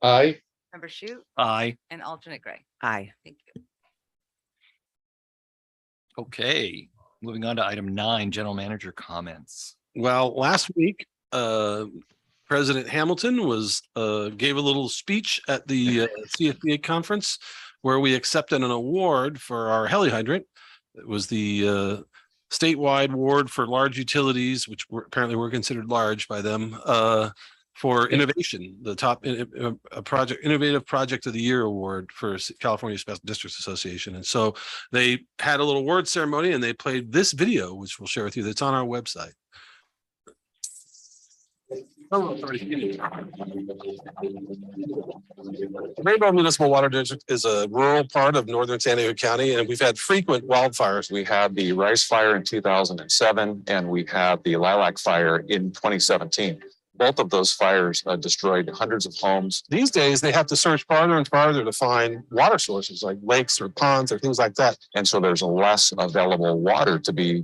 Aye. Member Shute Aye. and alternate Gray. Aye. Thank you. Okay, moving on to item 9, general manager comments. Well, last week, President Hamilton was gave a little speech at the CFPA conference where we accepted an award for our heli hydrant. It was the statewide award for large utilities, which apparently were considered large by them, for innovation, the top innovative project of the year award for California Special Districts Association. And so they had a little award ceremony and they played this video, which we'll share with you. That's on our website. Rainbow Municipal Water District is a rural part of northern San Diego County, and we've had frequent wildfires. We had the Rice Fire in 2007, and we had the Lilac Fire in 2017. Both of those fires destroyed hundreds of homes. These days, they have to search farther and farther to find water sources like lakes or ponds or things like that. And so there's less available water to be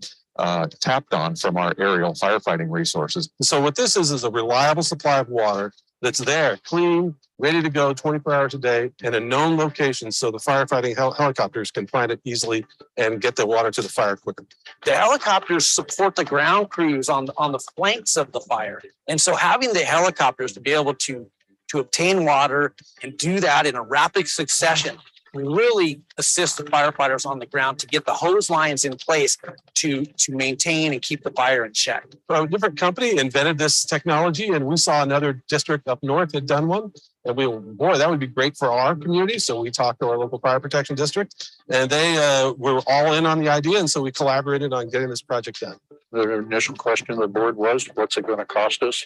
tapped on from our aerial firefighting resources. So what this is a reliable supply of water that's there, clean, ready to go 24 hours a day in a known location so the firefighting helicopters can find it easily and get the water to the fire quicker. The helicopters support the ground crews on the flanks of the fire. And so having the helicopters to be able to obtain water and do that in a rapid succession really assist the firefighters on the ground to get the hose lines in place to maintain and keep the fire in check. So a different company invented this technology, and we saw another district up north had done one. And boy, that would be great for our community. So we talked to our local fire protection district, and they were all in on the idea. And so we collaborated on getting this project done. The initial question of the board was, what's it going to cost us?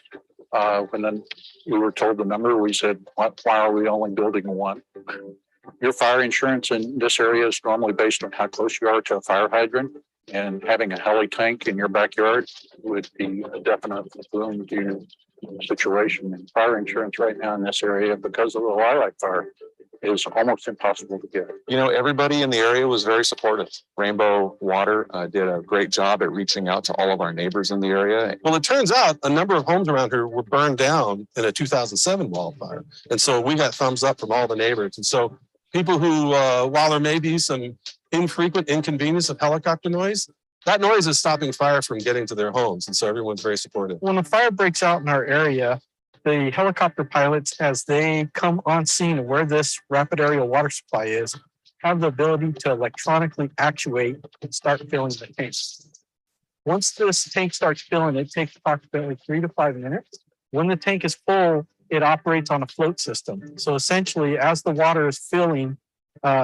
When then we were told the number, we said, why are we only building one? Your fire insurance in this area is normally based on how close you are to a fire hydrant, and having a heli tank in your backyard would be a definite boon to your situation. And fire insurance right now in this area, because of the Lilac Fire, is almost impossible to get. You know, everybody in the area was very supportive. Rainbow Water did a great job at reaching out to all of our neighbors in the area. Well, it turns out a number of homes around here were burned down in a 2007 wildfire. And so we got thumbs up from all the neighbors. And so people who, while there may be some infrequent inconvenience of helicopter noise, that noise is stopping fire from getting to their homes. And so everyone's very supportive. When a fire breaks out in our area, the helicopter pilots, as they come on scene where this rapid aerial water supply is, have the ability to electronically actuate and start filling the tank. Once this tank starts filling, it takes approximately 3 to 5 minutes. When the tank is full, it operates on a float system. So essentially, as the water is filling,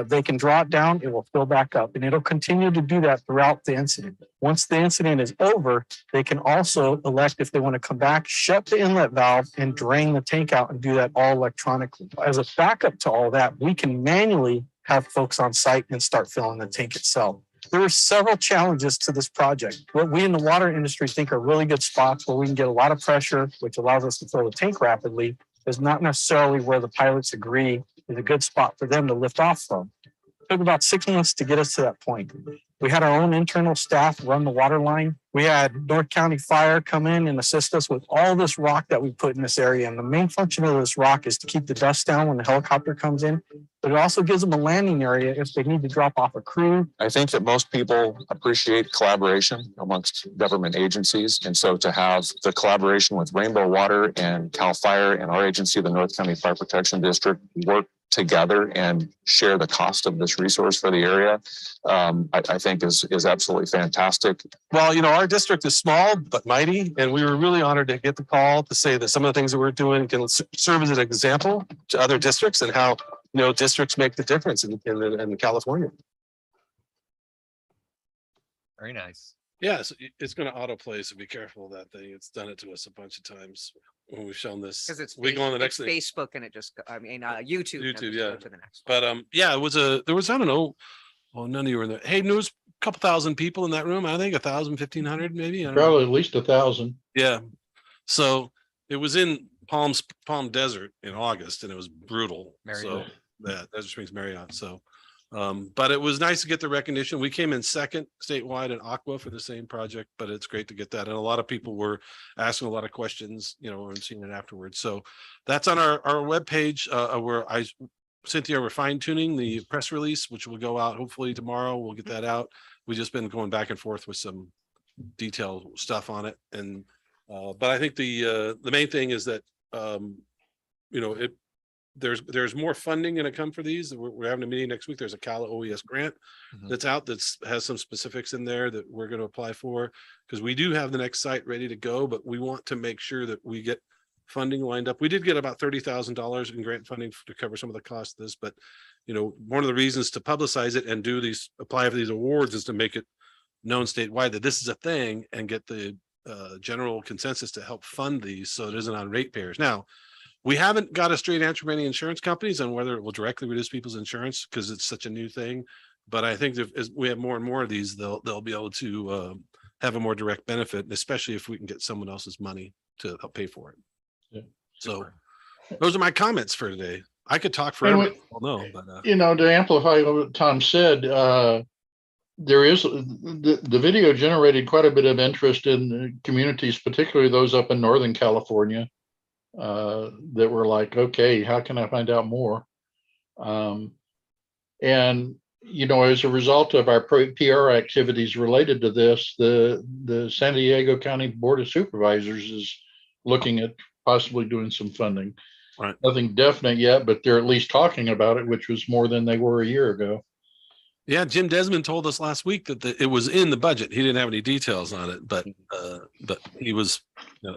they can draw it down, it will fill back up, and it'll continue to do that throughout the incident. Once the incident is over, they can also elect if they want to come back, shut the inlet valve and drain the tank out and do that all electronically. As a backup to all that, we can manually have folks on site and start filling the tank itself. There are several challenges to this project. What we in the water industry think are really good spots where we can get a lot of pressure, which allows us to fill the tank rapidly, is not necessarily where the pilots agree is a good spot for them to lift off from. It took about 6 months to get us to that point. We had our own internal staff run the water line. We had North County Fire come in and assist us with all this rock that we put in this area. And the main function of this rock is to keep the dust down when the helicopter comes in, but it also gives them a landing area if they need to drop off a crew. I think that most people appreciate collaboration amongst government agencies. And so to have the collaboration with Rainbow Water and CAL FIRE and our agency, the North County Fire Protection District, work together and share the cost of this resource for the area, I think is absolutely fantastic. Well, you know, our district is small but mighty, and we were really honored to get the call to say that some of the things that we're doing can serve as an example to other districts and how, you know, districts make the difference in California. Very nice. Yes, it's going to autoplay, so be careful of that thing. It's done it to us a bunch of times when we've shown this. Because it's we go on the next thing. Facebook and it just, YouTube. YouTube, Go yeah. to the next But yeah, there was, I don't know. Well, none of you were in there. Hey, there was a couple thousand people in that room. I think 1,000, 1,500 maybe. I don't know. Probably at least 1,000. Yeah. So it was in Palm Desert in August, and it was brutal. Marriott. So yeah, Desert Springs Marriott. So But it was nice to get the recognition. We came in second statewide in Aqua for the same project, but it's great to get that. And a lot of people were asking a lot of questions, and seeing it afterwards. So that's on our webpage, where Cynthia, we're fine tuning the press release, which will go out hopefully tomorrow. We'll get that out. We've just been going back and forth with some detailed stuff on it. And, but I think the main thing is that, there's more funding going to come for these. We're having a meeting next week. There's a CALA OES grant that's out has some specifics in there that we're going to apply for, because we do have the next site ready to go, but we want to make sure that we get funding lined up. We did get about $30,000 in grant funding to cover some of the costs of this, but one of the reasons to publicize it and apply for these awards is to make it known statewide that this is a thing and get the general consensus to help fund these, so it isn't on ratepayers. Now, we haven't got a straight answer from any insurance companies on whether it will directly reduce people's insurance, because it's such a new thing. But I think as we have more and more of these, they'll be able to have a more direct benefit, especially if we can get someone else's money to help pay for it. Yeah. So those are my comments for today. I could talk forever. But to amplify what Tom said, there is the video generated quite a bit of interest in communities, particularly those up in Northern California, that were like, okay, how can I find out more? And as a result of our PR activities related to this, the San Diego County Board of Supervisors is looking at possibly doing some funding. Right. Nothing definite yet, but they're at least talking about it, which was more than they were a year ago. Yeah, Jim Desmond told us last week that it was in the budget. He didn't have any details on it, but he was.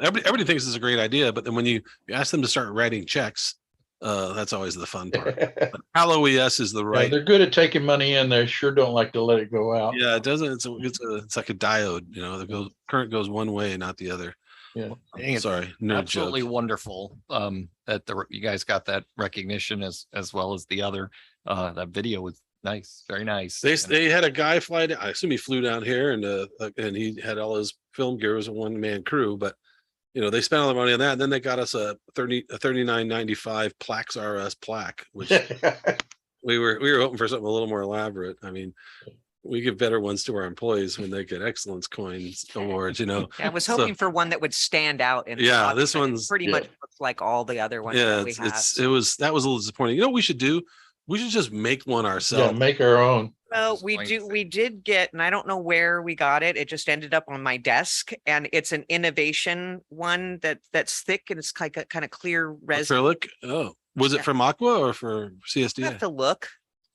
Everybody thinks it's a great idea, but then when you ask them to start writing checks, that's always the fun part. But CALA OES is the right. Yeah, they're good at taking money in. They sure don't like to let it go out. Yeah, it doesn't. It's like a diode. The current goes one way, not the other. Yeah. Sorry, no Absolutely joke. wonderful that you guys got that recognition as well as the other. That video was nice, very nice. They had a guy fly down. I assume he flew down here, and he had all his film gear. It was a one-man crew, but they spent all the money on that. And then they got us a $39.95 Plaques RS plaque, which we were hoping for something a little more elaborate. I mean, we give better ones to our employees when they get excellence coins awards. Yeah, I was So- hoping for one that would stand out. In the Yeah, lobby, this but it one's- pretty much looks like all the other ones Yeah, that we have. that was a little disappointing. You know what we should do? We should just make one Yeah, ourselves. make our own. Well, Just we blank did get, and I don't know where we got it. It just ended up on my desk, and it's an innovation one that's thick and it's like a kind of clear resin. Acrylic. Oh, was it Yeah. from Aqua or for You CSDA? have to look.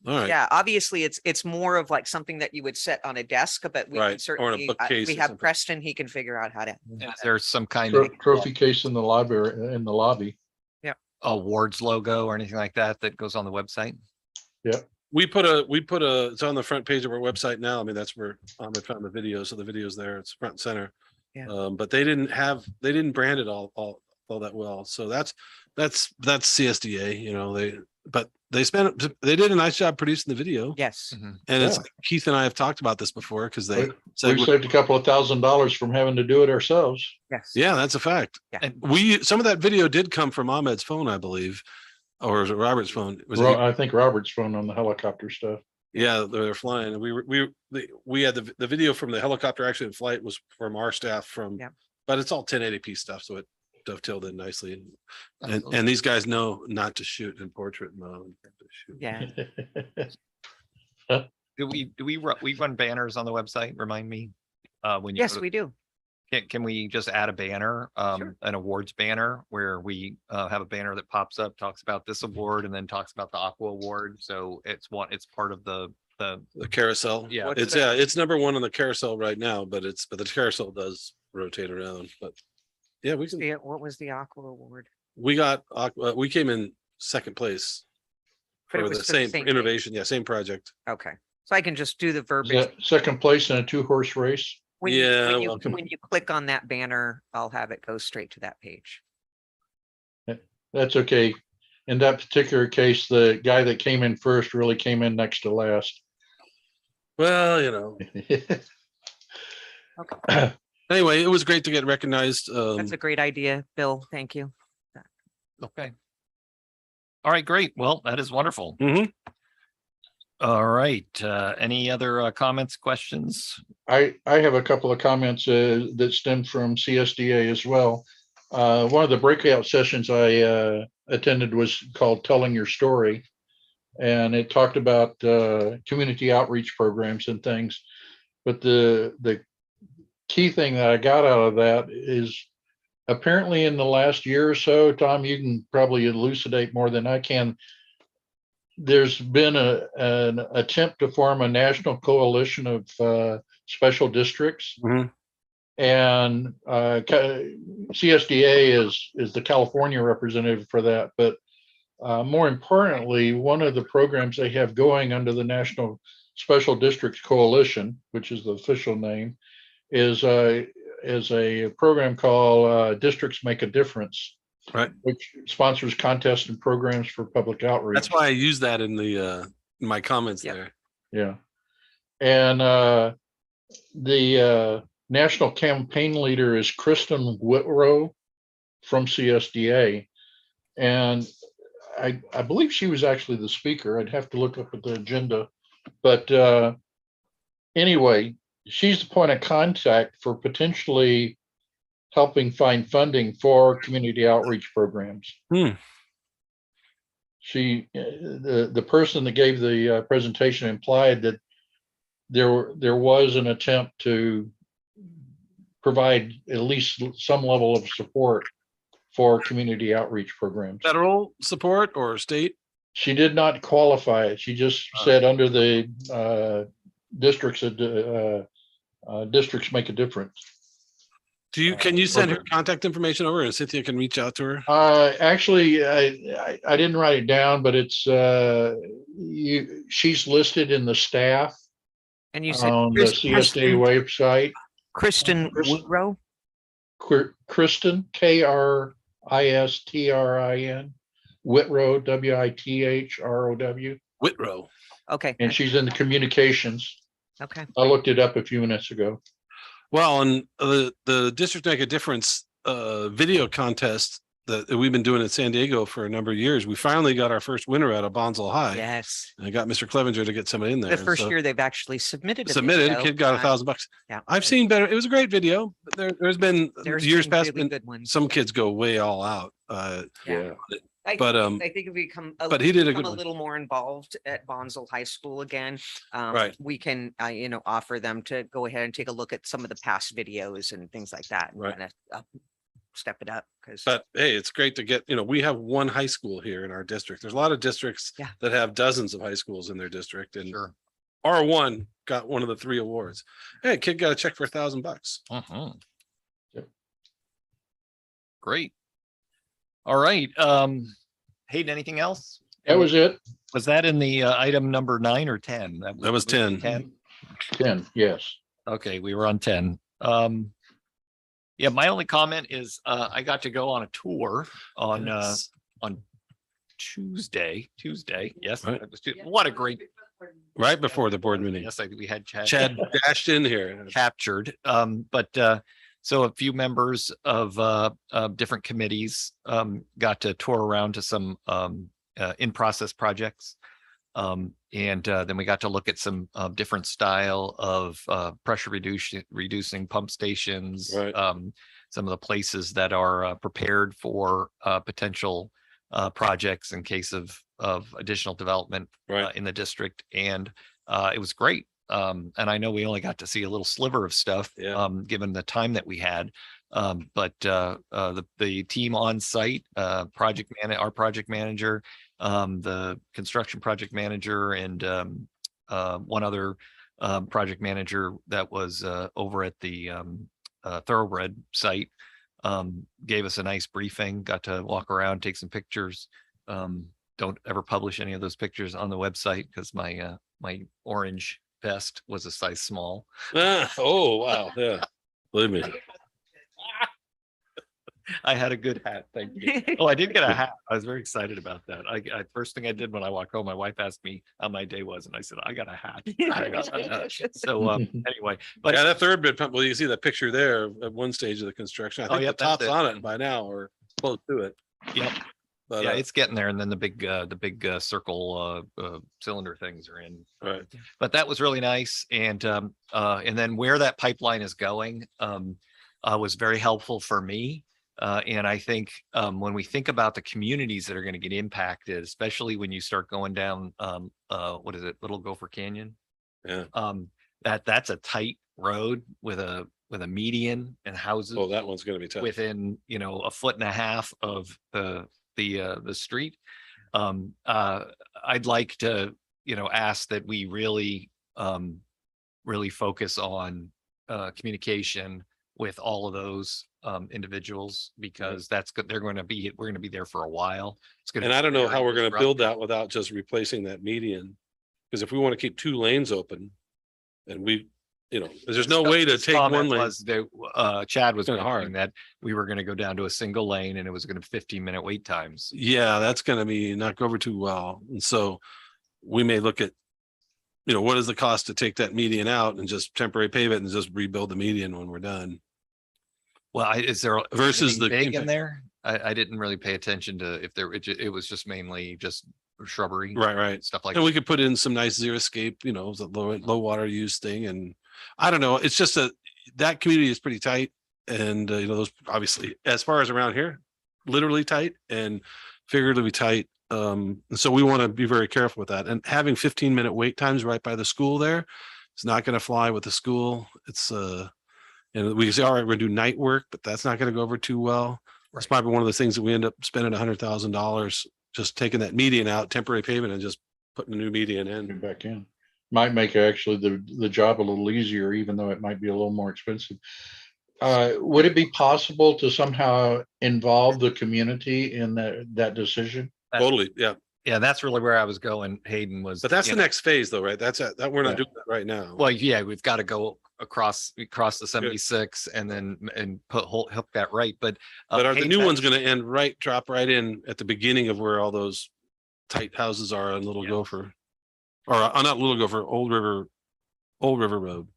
All right. Yeah, obviously it's more of like something that you would set on a desk, but we Right, or in can a certainly, bookcase we or have something. Preston, he can figure out how to. Is there some kind of Trophy case in the lobby. awards logo or anything like that goes on the website? We put it's on the front page of our website now. I mean, that's where Ahmed found the video. So the video's there. It's front and center. Yeah. But they didn't brand it all that well. So that's CSDA, but they did a nice job producing the video. Yes. And it's Yeah. Keith and I have talked about this before, because they said, We've saved a couple of $1,000s from having to do it ourselves. Yes. yeah, that's a fact. Yeah. And some of that video did come from Ahmed's phone, I believe, or was it Robert's phone? I think Robert's phone on the helicopter stuff. Yeah, they're flying. And we had the video from the helicopter actually in flight was from our staff Yeah. but it's all 1080p stuff, so it dovetailed in nicely. Absolutely. And these guys know not to shoot in portrait mode. Yeah. Do we run banners on the website? Remind me. When you Yes, we do. can we just add a banner, Sure. an awards banner where we have a banner that pops up, talks about this award and then talks about the Aqua Award. So it's part of the The carousel. Yeah. What's It's it's number one on the carousel right now, but the carousel does rotate around. But yeah, What was the Aqua Award? we came in second place But it for was the for the same same innovation. Yeah, same project. Okay, so I can just do the Is verbiage. that second place in a 2-horse race? Yeah, welcome. When you click on that banner, I'll have it go straight to that page. That's okay. In that particular case, the guy that came in first really came in next to last. Well, anyway, it was great to get recognized. That's a great idea, Bill. Thank you. Okay. All right, great. Well, that is wonderful. Mhm. All right, any other comments, questions? I have a couple of comments that stem from CSDA as well. One of the breakout sessions I attended was called Telling Your Story. And it talked about community outreach programs and things. But the key thing that I got out of that is apparently in the last year or so, Tom, you can probably elucidate more than I can. There's been an attempt to form a national coalition of special districts. Mhm. And CSDA is the California representative for that. But more importantly, one of the programs they have going under the National Special Districts Coalition, which is the official name, is a program called Districts Make a Difference, Right. which sponsors contests and programs for public outreach. That's why I use that in the in my comments Yep. there. Yeah. And the national campaign leader is Kristen Whitrow from CSDA. And I believe she was actually the speaker. I'd have to look up at the agenda. But anyway, she's the point of contact for potentially helping find funding for community outreach programs. She, the person that gave the presentation implied that there was an attempt to provide at least some level of support for community outreach programs. Federal support or state? She did not qualify it. She just said under the districts, districts make a difference. Can you send her contact information over and Cynthia can reach out to her? Actually, I didn't write it down, but it's she's listed in the staff And you said on the CSDA website. Kristen Woodrow? Kristen, Kristrin, Whitrow, Withrow. Whitrow. Okay, And she's in the communications. okay. I looked it up a few minutes ago. Well, and the District Make a Difference video contest that we've been doing in San Diego for a number of years, we finally got our first winner out of Bonsall High. Yes. I got Mr. Clevenger to get somebody in there. The first year they've actually submitted. Submitted, kid got $1,000. Yeah. I've seen better. It was a great video. But there's been years past, really good ones. some kids go way all out. Yeah. But I think if we become but he did a good a one. little more involved at Bonsall High School again, Right. we can offer them to go ahead and take a look at some of the past videos and things like that. And Right. kinda, step it up because But hey, it's great to get, we have one high school here in our district. There's a lot of districts Yeah. that have dozens of high schools in their district, and Sure. R1 got one of the 3 awards. Hey, kid got a check for $1,000. Yep. Great. All right, Hayden, anything else? That was it. Was that in the item number 9 or 10? That was 10. 10. 10, yes. Okay, we were on 10. Yeah, my only comment is I got to go on a tour on Yes. Tuesday. Yes, Right. that was what a great. Right before the board meeting. Yes, we had Chad dashed in here. captured. So a few members of different committees got to tour around to some in-process projects. And then we got to look at some different style of pressure reducing pump stations. Right. Some of the places that are prepared for potential projects in case of additional development Right. in the district. And it was great. And I know we only got to see a little sliver of stuff, Yeah. given the time that we had. But the team on site, our project manager, the construction project manager, and one other project manager that was over at the Thoroughbred site, gave us a nice briefing, got to walk around, take some pictures. Don't ever publish any of those pictures on the website because my orange vest was a size small. Oh, wow. Yeah. Believe me. I had a good hat. Thank you. Oh, I did get a hat. I was very excited about that. I first thing I did when I walked home, my wife asked me how my day was, and I said, I got a hat. I got a hat. So anyway, but Yeah, that third bid pump, well, you see that picture there at one stage of the construction. I Oh, think yeah, the top's that's it. on it by now or close to it. Yep. But, Yeah, it's getting there. And then the big circle cylinder things are in. right. But that was really nice. And then where that pipeline is going was very helpful for me. And I think when we think about the communities that are going to get impacted, especially when you start going down, what is it, Little Gopher Canyon? Yeah. That's a tight road with a median and houses Oh, that one's going to be tough. within, a foot and a half of the street. I'd like to, ask that we really focus on communication with all of those individuals, because that's good. We're going to be there for a while. It's going And I don't know how we're going to build that without just replacing that median. Because if we want to keep 2 lanes open and we, there's no way to take 1 lane. Chad was Kinda hard. mentioning that we were going to go down to a single lane and it was going to 15-minute wait times. Yeah, that's going to be not go over too well. And so we may look at, what is the cost to take that median out and just temporary pave it and just rebuild the median when we're done. Well, is there Versus anything the big in impact. there? I didn't really pay attention to if there, it was just mainly just shrubbery. Right. Stuff like. And we could put in some nice xeriscape, the low water use thing. And I don't know, it's just that community is pretty tight. And, those obviously, as far as around here, literally tight and figuratively tight. And so we want to be very careful with that. And having 15-minute wait times right by the school there, it's not going to fly with the school. It's and we say, all right, we're gonna do night work, but that's not going to go over too well. It's probably one of the things that we end up spending $100,000 just taking that median out, temporary pavement, and just putting a new median in. Get back in. Might make actually the job a little easier, even though it might be a little more expensive. Would it be possible to somehow involve the community in that decision? Totally, yeah. Yeah, that's really where I was going. Hayden was. But that's you the know, next phase though, right? That's that we're not Yeah. doing that right now. Well, yeah, we've got to go across the 76 and then hook that right. But But the Hayden, new one's gonna end right, drop right in at the beginning of where all those tight houses are on Little Yeah. Gopher. Or not Little Gopher, Old River Road.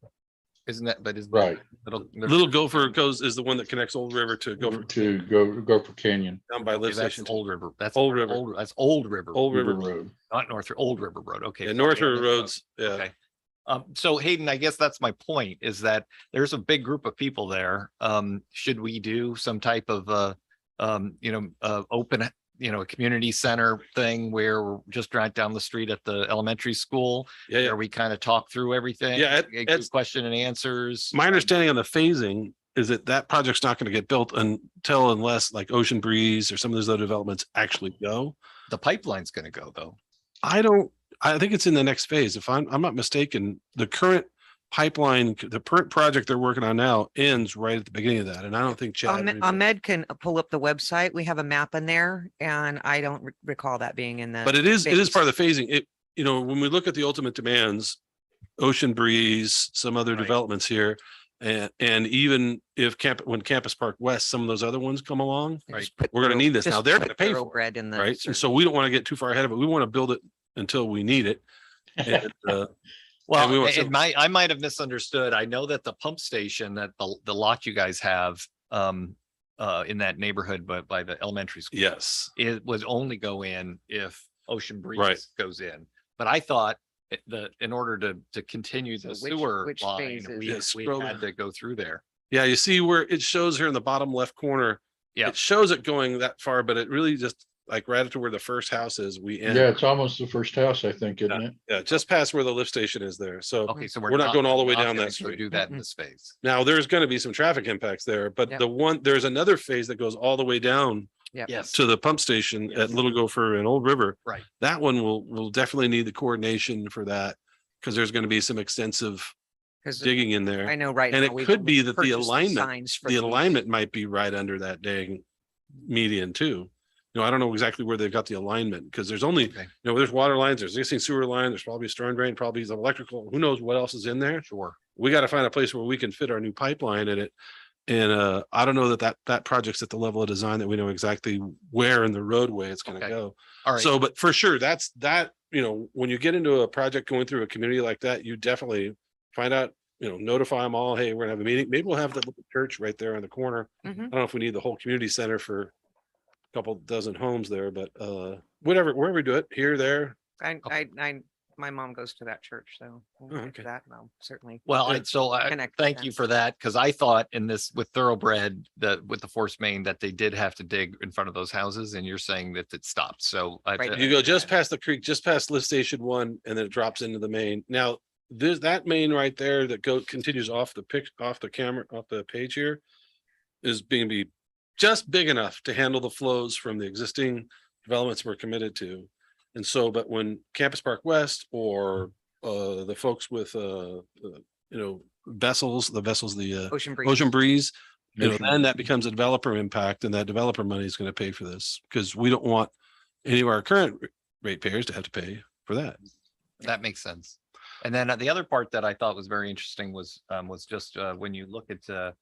isn't that? But isn't Right. Little Gopher is the one that connects Old River to Gopher To go for Canyon. down by lift that's station. Old River. That's Old River. That's Old River. Old River. Road. Not North Old River Road. Okay. Yeah, sorry, North I River misspoke. Roads, yeah. Okay. So Hayden, I guess that's my point, is that there's a big group of people there. Should we do some type of open, a community center thing where we're just right down the street at the elementary school, Yeah, yeah. where we kind of talk through everything? Yeah, Get it's- question and answers. My understanding on the phasing is that project's not gonna get built unless like Ocean Breeze or some of those other developments actually go. The pipeline's going to go though. I think it's in the next phase. If I'm not mistaken, the current pipeline, the current project they're working on now ends right at the beginning of that. And I don't think Chad. Ahmed can pull up the website. We have a map in there and I don't recall that being in the. But it is phase. part of the phasing. When we look at the ultimate demands, Ocean Breeze, some other Right. developments here. And even if when Campus Park West, some of those other ones come along, Right. we're gonna need this. Now Just they're put gonna pay for it, thoroughbred in the. right? And search. so we don't want to get too far ahead of it. We want to build it until we need it. And, Well, we want I might have misunderstood. I know that the pump station that the lot you guys have in that neighborhood, but by the elementary school, yes. it would only go in if Ocean Breeze Right. goes in. But I thought in order to continue the So which- sewer which line, phase is we it? we Scroll had down. to go through there. Yeah, you see where it shows here in the bottom left corner. Yeah. It shows it going that far, but it really just like right up to where the first house is, we end. Yeah, it's almost the first house, I think, isn't it? Yeah, just past where the lift station is there. So Okay, so We're not going all the way not down gonna that street. Do that in this phase. now there's going to be some traffic impacts there, but Yep. there's another phase that goes all the way down Yep. Yes. to the pump station Yes. at Little Gopher and Old River. Right. That one will definitely need the coordination for that because there's going to be some extensive 'Cause digging in there. I know right. And now it we've could only be that the purchased alignment- signs for The these. alignment might be right under that dang median too. I don't know exactly where they've got the alignment because there's only, Okay. there's water lines, there's existing sewer line, there's probably a storm drain, probably some electrical, who knows what else is in there. Sure. We got to find a place where we can fit our new pipeline in it. And I don't know that project's at the level of design that we know exactly where in the roadway it's going to Okay. go. All right. So, but for sure, that's when you get into a project going through a community like that, you definitely find out, notify them all, hey, we're gonna have a meeting. Maybe we'll have the little church right there on the corner. Mhm. I don't know if we need the whole community center for couple dozen homes there, but whatever, wherever we do it, here, there. My mom goes to that church, so we'll get to okay. that. No, certainly. Well, Yeah. I Connect with thank them. you for that, because I thought in this with Thoroughbred, with the force main, that they did have to dig in front of those houses, and you're saying that it stopped. So Right. You go just past the creek, just past lift station 1, and then it drops into the main. Now, that main right there that continues off the page here is being be just big enough to handle the flows from the existing developments we're committed to. And so, but when Campus Park West or the folks with vessels, the Ocean Breeze. Ocean Breeze, Ocean then that becomes a developer impact, and that developer money is going to pay for this, because we don't want any of our current ratepayers to have to pay for that. that makes sense. And then the other part that I thought was very interesting was just when you look at the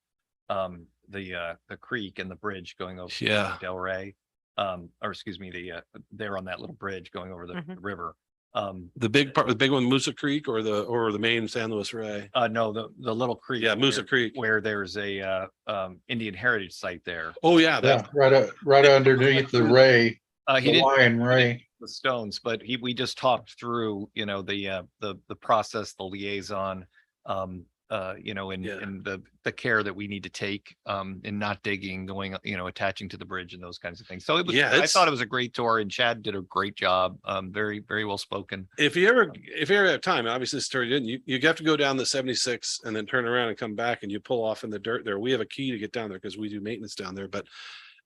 creek and the bridge going over Yeah. Delray, or excuse me, they're on that little bridge going over the Mhm. river. The big one, Moosa Creek, or the main San Luis Rey. No, the little creek. Yeah, Moosa Creek. Where there's a Indian heritage site there. Oh yeah, Yeah, right underneath the Ray, He the didn't Lion Ray. the stones, but we just talked through, the process, the liaison, and Yeah. and the care that we need to take in not digging, going, attaching to the bridge and those kinds of things. So it was, Yeah, I it's- thought it was a great tour, and Chad did a great job. Very, very well spoken. If you ever have time, obviously this story didn't, you have to go down the 76 and then turn around and come back, and you pull off in the dirt there. We have a key to get down there because we do maintenance down there, but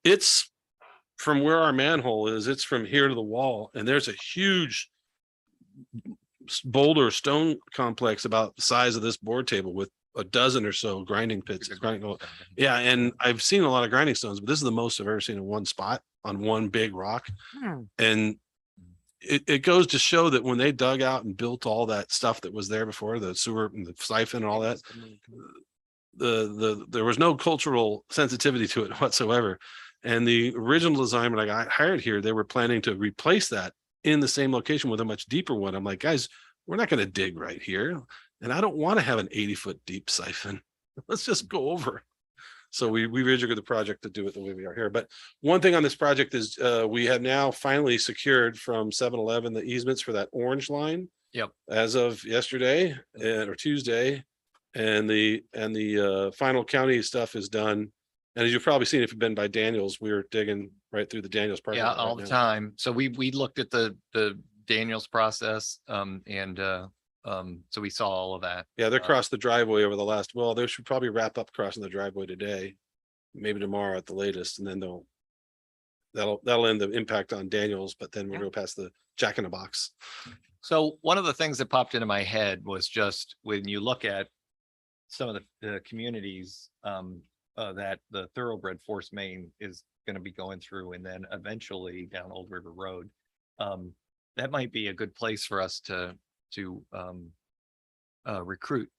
it's from where our manhole is, it's from here to the wall, and there's a huge boulder stone complex about the size of this board table with a dozen or so grinding pits. Yeah, and I've seen a lot of grinding stones, but this is the most I've ever seen in one spot on one big rock. Hmm. And it goes to show that when they dug out and built all that stuff that was there before, the sewer and the siphon and all that, there was no cultural sensitivity to it whatsoever. And the original design, when I got hired here, they were planning to replace that in the same location with a much deeper one. I'm like, guys, we're not going to dig right here, and I don't want to have an 80-foot deep siphon. Let's just go over. So we rejigged the project to do it the way we are here. But one thing on this project is we have now finally secured from 7-Eleven the easements for that orange line. Yep. As of yesterday or Tuesday, and the final county stuff is done. And as you've probably seen, if you've been by Daniels, we were digging right through the Daniels parking Yeah, lot all right the now. time. So we looked at the Daniels process, and so we saw all of that. Yeah, they crossed the driveway over the last, well, they should probably wrap up crossing the driveway today, maybe tomorrow at the latest, and then that'll end the impact on Daniels, but then we'll Yeah. go past the Jack in the Box. So one of the things that popped into my head was just when you look at some of the communities that the Thoroughbred force main is going to be going through, and then eventually down Old River Road, that might be a good place for us to recruit.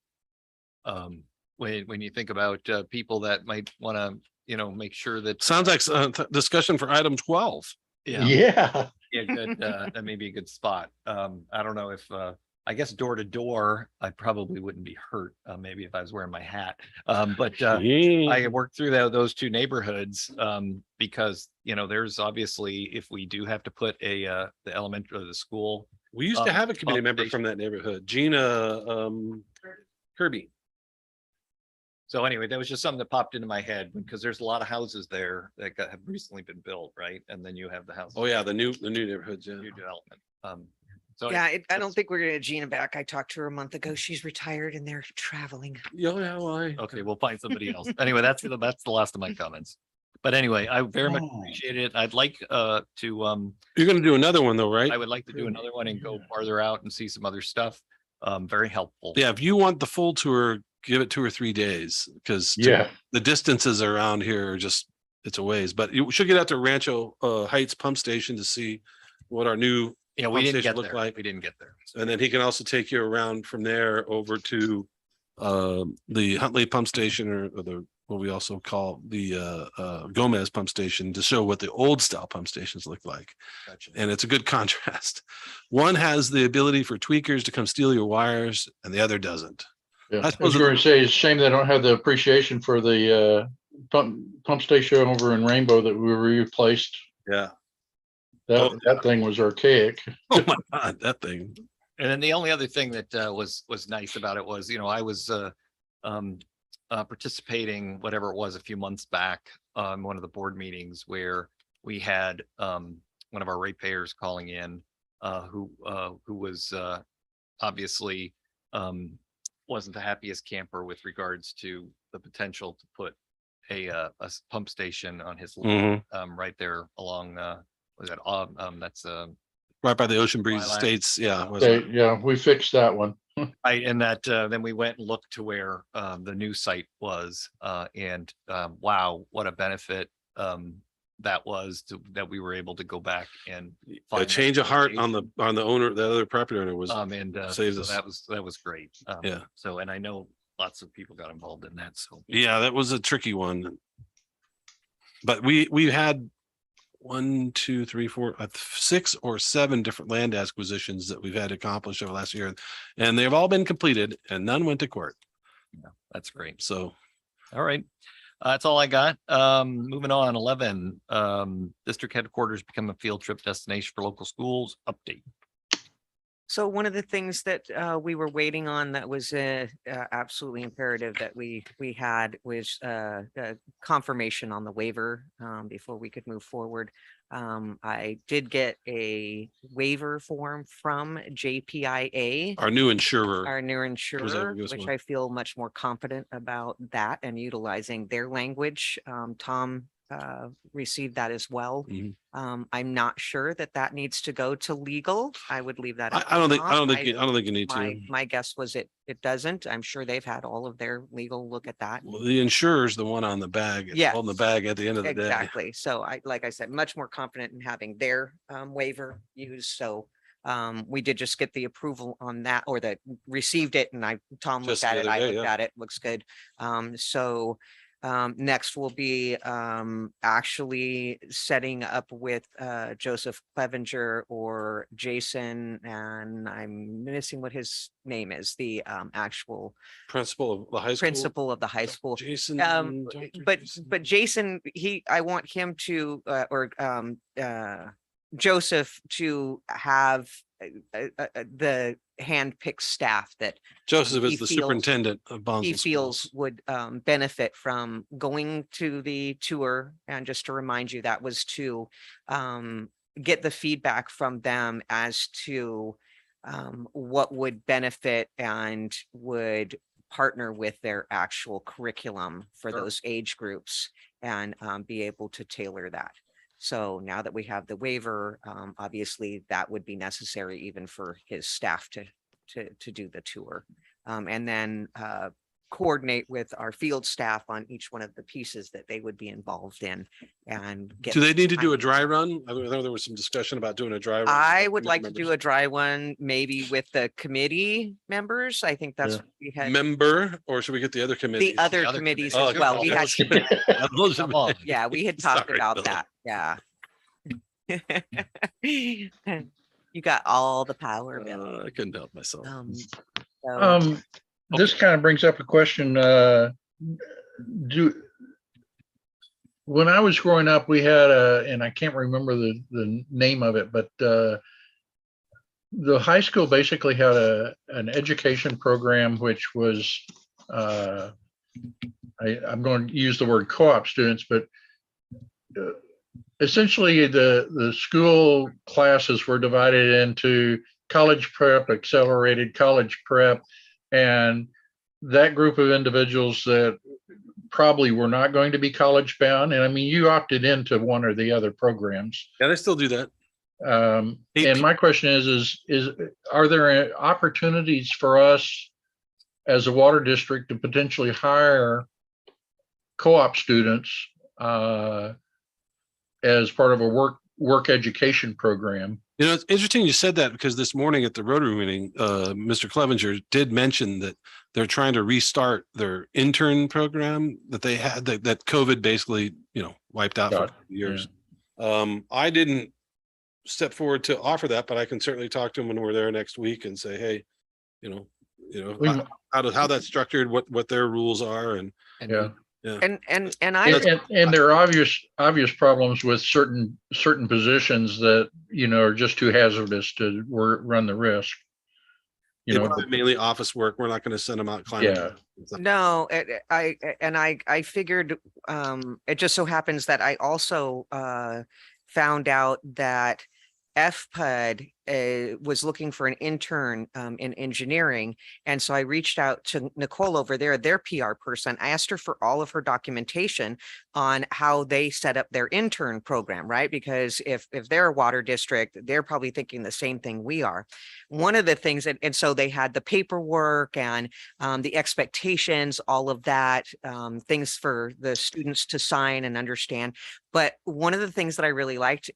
When you think about people that might want to, make sure that. Sounds like discussion for item 12. Yeah. Yeah, good. That may be a good spot. I don't know if I guess door to door, I probably wouldn't be hurt. Maybe if I was wearing my hat. But I worked through those two neighborhoods because there's obviously, if we do have to put the elementary or the school. We used to have a committee pump member station. from that neighborhood, Gina Kirby. So anyway, that was just something that popped into my head because there's a lot of houses there that have recently been built, right? And then you have the house. Oh yeah, the new neighborhoods. Yeah. New development. So Yeah, I that's- don't think we're gonna get Gina back. I talked to her a month ago. She's retired and they're traveling. Yeah, why? Okay, we'll find somebody else. Anyway, that's the last of my comments. But anyway, I very much Oh. appreciate it. I'd like to You're gonna do another one though, right? I would like to do another one and go farther out and see some other stuff. Very helpful. Yeah, if you want the full tour, give it 2 or 3 days, because Yeah. the distances around here are just, it's a ways. But you should get out to Rancho Heights Pump Station to see what our new, We pump didn't station get look there. like. We didn't get there. and then he can also take you around from there over to the Huntley Pump Station, or the what we also call the Gomez Pump Station, to show what the old style pump stations look like. Gotcha. And it's a good contrast. One has the ability for tweakers to come steal your wires, and the other doesn't. Yeah. I I was suppose going to say, it's a shame they don't have the appreciation for the pump station over in Rainbow that we replaced Yeah. That thing was archaic. Oh my God, that thing. And then the only other thing that was nice about it was, I was participating, whatever it was, a few months back on one of the board meetings where we had one of our ratepayers calling in who was obviously wasn't the happiest camper with regards to the potential to put a pump station on his lot, right there along was that that's Right by the Ocean Breeze Lilac. Estates. Yeah. Yeah, we fixed that one. Right, and that then we went and looked to where the new site was, and wow, what a benefit that was that we were able to go back and A find that change of heart on location. the owner, the other property owner was, And saves so us. that was great. Yeah. So, and I know lots of people got involved in that. So yeah, that was a tricky one. But we had 1, 2, 3, 4, 6 or 7 different land acquisitions that we've had accomplished over last year. And they've all been completed and none went to court. yeah, that's great. So All right. That's all I got. Moving on, 11, district headquarters become a field trip destination for local schools. Update. So one of the things that we were waiting on that was absolutely imperative that we had was confirmation on the waiver before we could move forward. I did get a waiver form from JPIA, our new insurer. our new insurer, give us which one. I feel much more confident about that and utilizing their language. Tom received that as well. Mhm. I'm not sure that needs to go to legal. I would leave that. up I to don't think Tom. you need to. My guess was it doesn't. I'm sure they've had all of their legal look at that. Well, the insurer's the one on the bag. It's Yes. on the bag at the end of the day. Exactly. So like I said, much more confident in having their waiver used. So we did just get the approval on that, or that received it, and Tom Just looked the at it, other I day, looked yeah. at it, looks good. So next will be actually setting up with Joseph Clevenger or Jason, and I'm missing what his name is, the actual Principal of the high school. principal of the high school. Jason. Dr. Jason. But Jason, I want him to Joseph to have the hand-picked staff that Joseph he is the feels- superintendent of Bonds. he feels would benefit from going to the tour. And just to remind you, that was to get the feedback from them as to what would benefit and would partner with their actual curriculum for Sure. those age groups, and be able to tailor that. So now that we have the waiver, obviously that would be necessary even for his staff to do the tour. And then coordinate with our field staff on each one of the pieces that they would be involved in, and get. Do they need to do a timing. dry run? I know there was some discussion about doing a dry run. I would like to Members. do a dry one, maybe with the committee members. I think that's Yeah. what we had. Member, or should we get the other committee? The other other committees committees. as well. We had, Come on. yeah, we had talked Sorry, about Bill. that. Yeah. You got all the power, Bill. I couldn't help myself. So, This kind of brings up a question. When I was growing up, we had and I can't remember the name of it, but the high school basically had an education program, which was, I'm going to use the word co-op students, but essentially the school classes were divided into college prep, accelerated college prep, and that group of individuals that probably were not going to be college bound. And I mean, you opted into one or the other programs. Yeah, they still do that. And my question is are there opportunities for us as a water district to potentially hire co-op students as part of a work education program? You know, it's interesting you said that, because this morning at the Rotary meeting, Mr. Clevenger did mention that they're trying to restart their intern program that they had, that COVID basically, wiped out for years. I didn't step forward to offer that, but I can certainly talk to them when we're there next week and say, hey, We- how that's structured, what their rules are, and Yeah. And I, And there are obvious problems with certain positions that, are just too hazardous to run the risk. You know, Mainly office work. We're not going to send them out climbing. Yeah. no, I figured, it just so happens that I also, found out that FPUD was looking for an intern in engineering. And so I reached out to Nicole over there, their PR person. I asked her for all of her documentation on how they set up their intern program, right? Because if they're a water district, they're probably thinking the same thing we are. One of the things, and so they had the paperwork and the expectations, all of that, things for the students to sign and understand. But one of the things that I really liked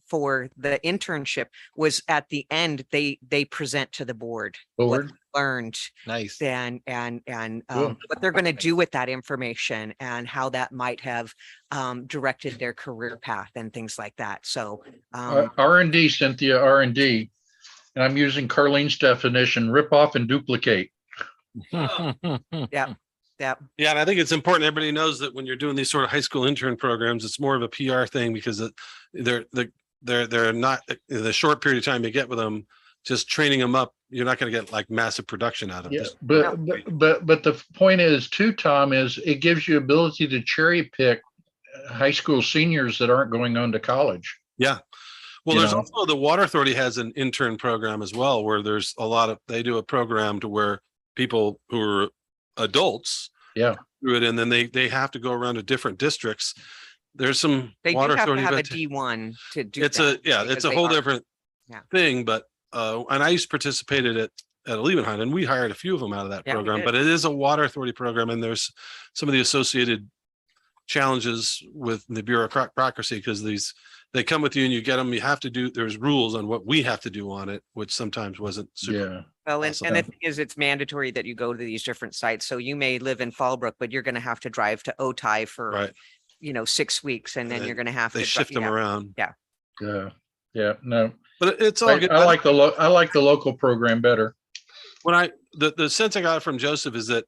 for the internship was at the end, they present to the board what they learned Nice. and Cool. what they're going to do with that information and how that might have directed their career path and things like that. So R&D, Cynthia, R&D. And I'm using Carlene's definition, rip off and duplicate. yeah. Yeah, and I think it's important everybody knows that when you're doing these sort of high school intern programs, it's more of a PR thing because they're not in the short period of time you get with them, just training them up. You're not going to get like massive production out of Yeah, this. but the point is too, Tom, is it gives you ability to cherry pick high school seniors that aren't going on to college. Yeah. Well, You there's know? also the Water Authority has an intern program as well, where there's they do a program to where people who are adults Yeah. do it, and then they have to go around to different districts. There's some They do Water have to Authority. have a vet- D1 to do it's that, it's because a they whole are- different Yeah. thing, but and I used to participate at Levenheim, and we hired a few of them out of that Yeah, we program, did. but it is a Water Authority program, and there's some of the associated challenges with the bureaucracy because they come with you and you get them, you have to do, there's rules on what we have to do on it, which sometimes wasn't super. Yeah. Well, Awesome. and the thing is, it's mandatory that you go to these different sites. So you may live in Fallbrook, but you're going to have to drive to Otay for, Right. 6 weeks, and then And you're going to have to. They shift them around. Yeah. No, But it's all good. I like the local program better. When the sense I got from Joseph is that,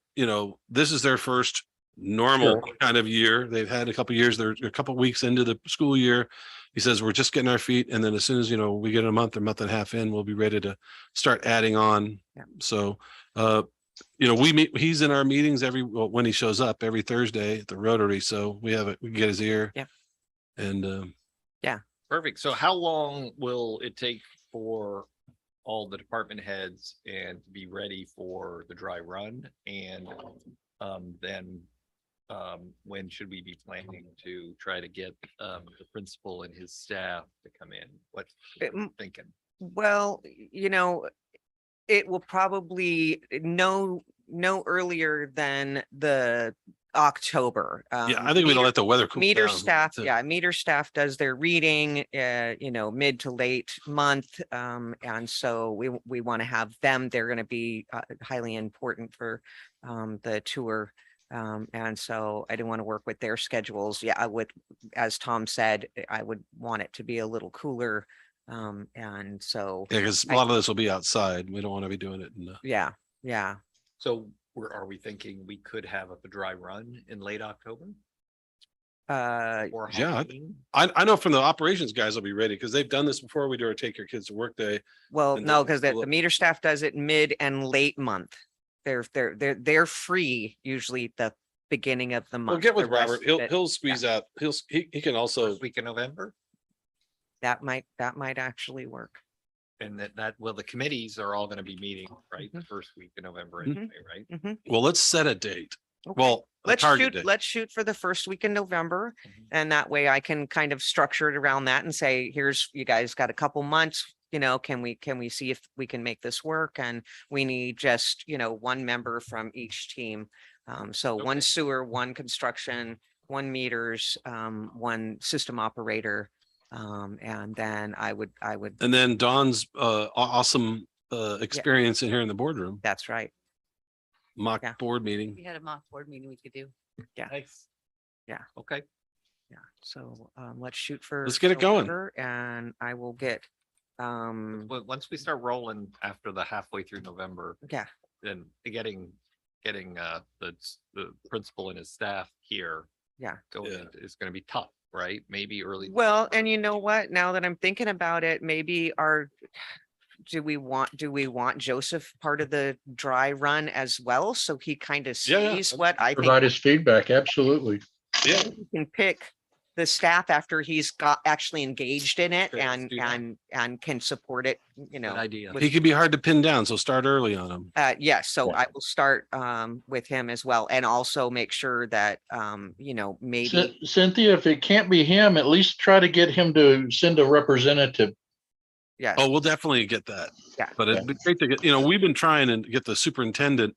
this is their first normal kind of year. They've had a couple of years, they're a couple of weeks into the school year. He says, we're just getting our feet. And then as soon as, we get a month and a half in, we'll be ready to start adding on. Yeah. So, we meet, he's in our meetings when he shows up every Thursday at the Rotary. So we can get his ear. Yeah. And, Perfect. So how long will it take for all the department heads and to be ready for the dry run? And then when should we be planning to try to get the principal and his staff to come in? What thinking? Well, it will probably no earlier than the October. yeah, I think we don't let the weather cool Meter down. staff, So- yeah, meter staff does their reading, mid to late month. And so we want to have them. They're going to be highly important for the tour. And so I didn't want to work with their schedules. Yeah, I would, as Tom said, I would want it to be a little cooler. And so, Yeah, because a lot of this will be outside. We don't want to be doing it in the. yeah. So are we thinking we could have a dry run in late October? Or Yeah, Halloween? I know from the operations guys will be ready because they've done this before. We do our take your kids to work day. Well, And no, then because we'll- the meter staff does it mid and late month. They're free usually the beginning of the month. We'll get with The rest Robert. of it, He'll squeeze out. He can also. First week in November? that might actually work. And the committees are all going to be meeting, right? The first week in November anyway, right? Well, let's set a date. Okay. Well, a target date. Let's shoot for the first week in November. Mhm. And that way I can kind of structure it around that and say, here's, you guys got a couple months, can we see if we can make this work? And we need just, one member from each team. So one Okay. sewer, one construction, one meters, one system operator. And then I would, And then Don's awesome experience in here in the boardroom, that's right. mock Yeah. board meeting. We had a mock board meeting we could do. Nice. Yeah. Okay. Yeah. So, let's shoot for. Let's get it going. November, and I will get, Well, once we start rolling after the halfway through November, yeah. then getting getting the principal and his staff here. Yeah. Is going to be tough, right? Maybe early. Well, and you know what? Now that I'm thinking about it, maybe do we want Joseph part of the dry run as well? So he kind of Yeah, yeah. sees what I think Provide his feedback, absolutely. Yeah. he can pick the staff after he's got actually engaged in it Okay, let's and do that. and can support it, Good idea. with- He could be hard to pin down, so start early on him. yes, so Yeah. I will start with him as well, and also make sure that maybe Cynthia, if it can't be him, at least try to get him to send a representative. yes. Oh, we'll definitely get that. Yeah. But it'd be great to get, we've been trying to get the superintendent,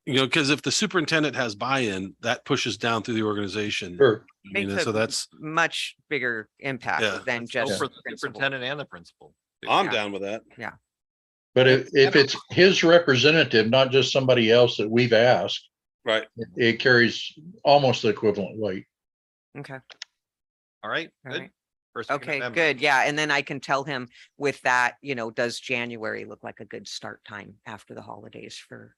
because if the superintendent has buy-in, that pushes down through the organization. Sure. I mean, Makes so a that's, much bigger impact Yeah. than Let's go just for the principal. superintendent and the principal. I'm Yeah. down with that. But if it's his representative, not just somebody else that we've asked, Right. it carries almost the equivalent weight. Okay. All right. All Good. right. First week of Okay, November. good. Yeah, and then I can tell him with that, does January look like a good start time after the holidays for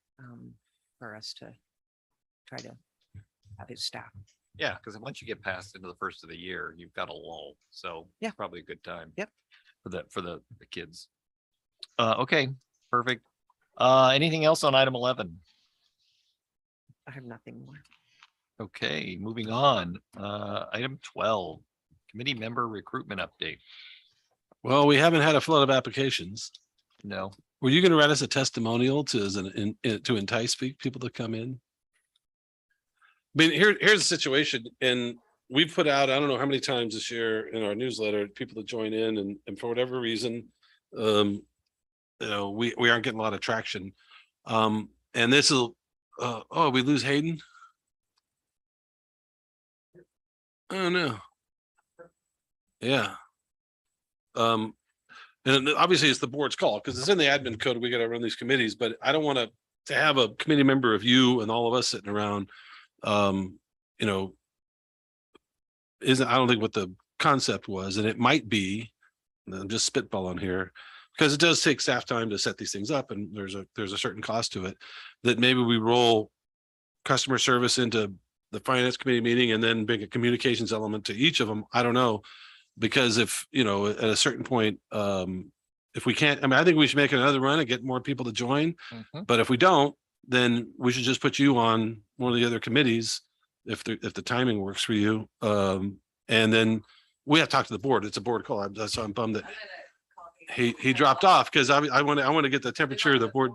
us to try to have his staff? Yeah, because once you get past into the first of the year, you've got a lull. So Yeah. probably a good time. Yep. For the kids. Okay, perfect. Anything else on item 11? I have nothing more. Okay, moving on. Item 12, committee member recruitment update. Well, we haven't had a flood of applications. No. Were you going to write us a testimonial to to entice people to come in? I mean, here's the situation, and we put out, I don't know how many times this year in our newsletter, people to join in, and for whatever reason, we aren't getting a lot of traction. And this will, we lose Hayden. Oh no. Yeah. And obviously it's the board's call because it's in the admin code. We got to run these committees, but I don't want to have a committee member of you and all of us sitting around. I don't think what the concept was, and it might be, and I'm just spitballing here, because it does take staff time to set these things up, and there's a certain cost to it, that maybe we roll customer service into the finance committee meeting and then bring a communications element to each of them. I don't know. Because if, at a certain point, if we can't, I think we should make another run and get more people to join. Mhm. But if we don't, then we should just put you on one of the other committees if the timing works for you. And then we have to talk to the board. It's a board call. I'm bummed that he dropped off because I want to get the temperature of the board.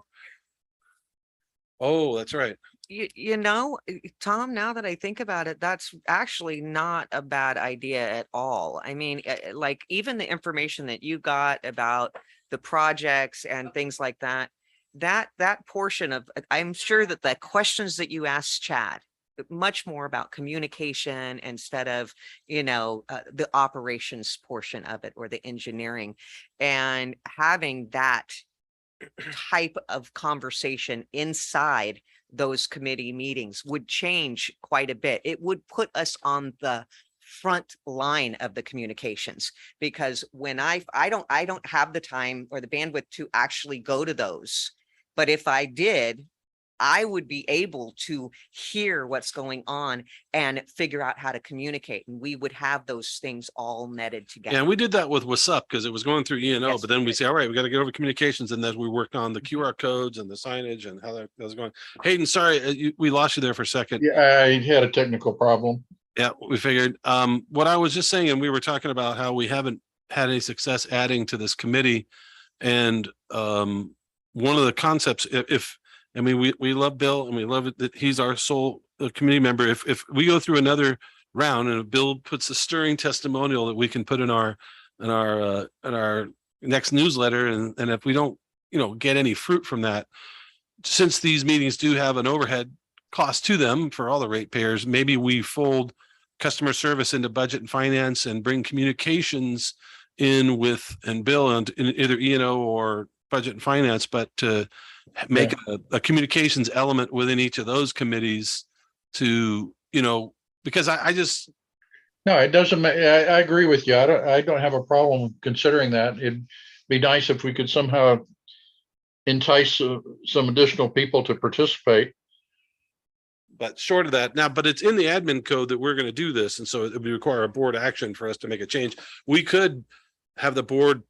Oh, that's right. Tom, now that I think about it, that's actually not a bad idea at all. I mean, like even the information that you got about the projects and things like that, that portion of, I'm sure that the questions that you asked Chad, much more about communication instead of, the operations portion of it or the engineering, and having that type of conversation inside those committee meetings would change quite a bit. It would put us on the front line of the communications, because when I don't have the time or the bandwidth to actually go to those, but if I did, I would be able to hear what's going on and figure out how to communicate, and we would have those things all netted together. And we did that with What's Up because it was going through E&O, Yes, but then we we did. say, all right, we got to get over communications, and then we worked on the QR codes and the signage and how that was going. Hayden, sorry, we lost you there for a second. Yeah, I had a technical problem. Yeah, we figured. What I was just saying, and we were talking about how we haven't had any success adding to this committee. And one of the concepts, we love Bill and we love it that he's our sole committee member. If we go through another round and if Bill puts a stirring testimonial that we can put in our next newsletter, and if we don't, get any fruit from that, since these meetings do have an overhead cost to them for all the ratepayers, maybe we fold customer service into budget and finance and bring communications in with, and Bill and in either E&O or budget and finance, but to make a communications element within each of those committees to, because I just. No, it doesn't. I agree with you. I don't have a problem considering that. It'd be nice if we could somehow entice some additional people to participate. But short of that now, but it's in the admin code that we're going to do this. And so it would require a board action for us to make a change. We could have the board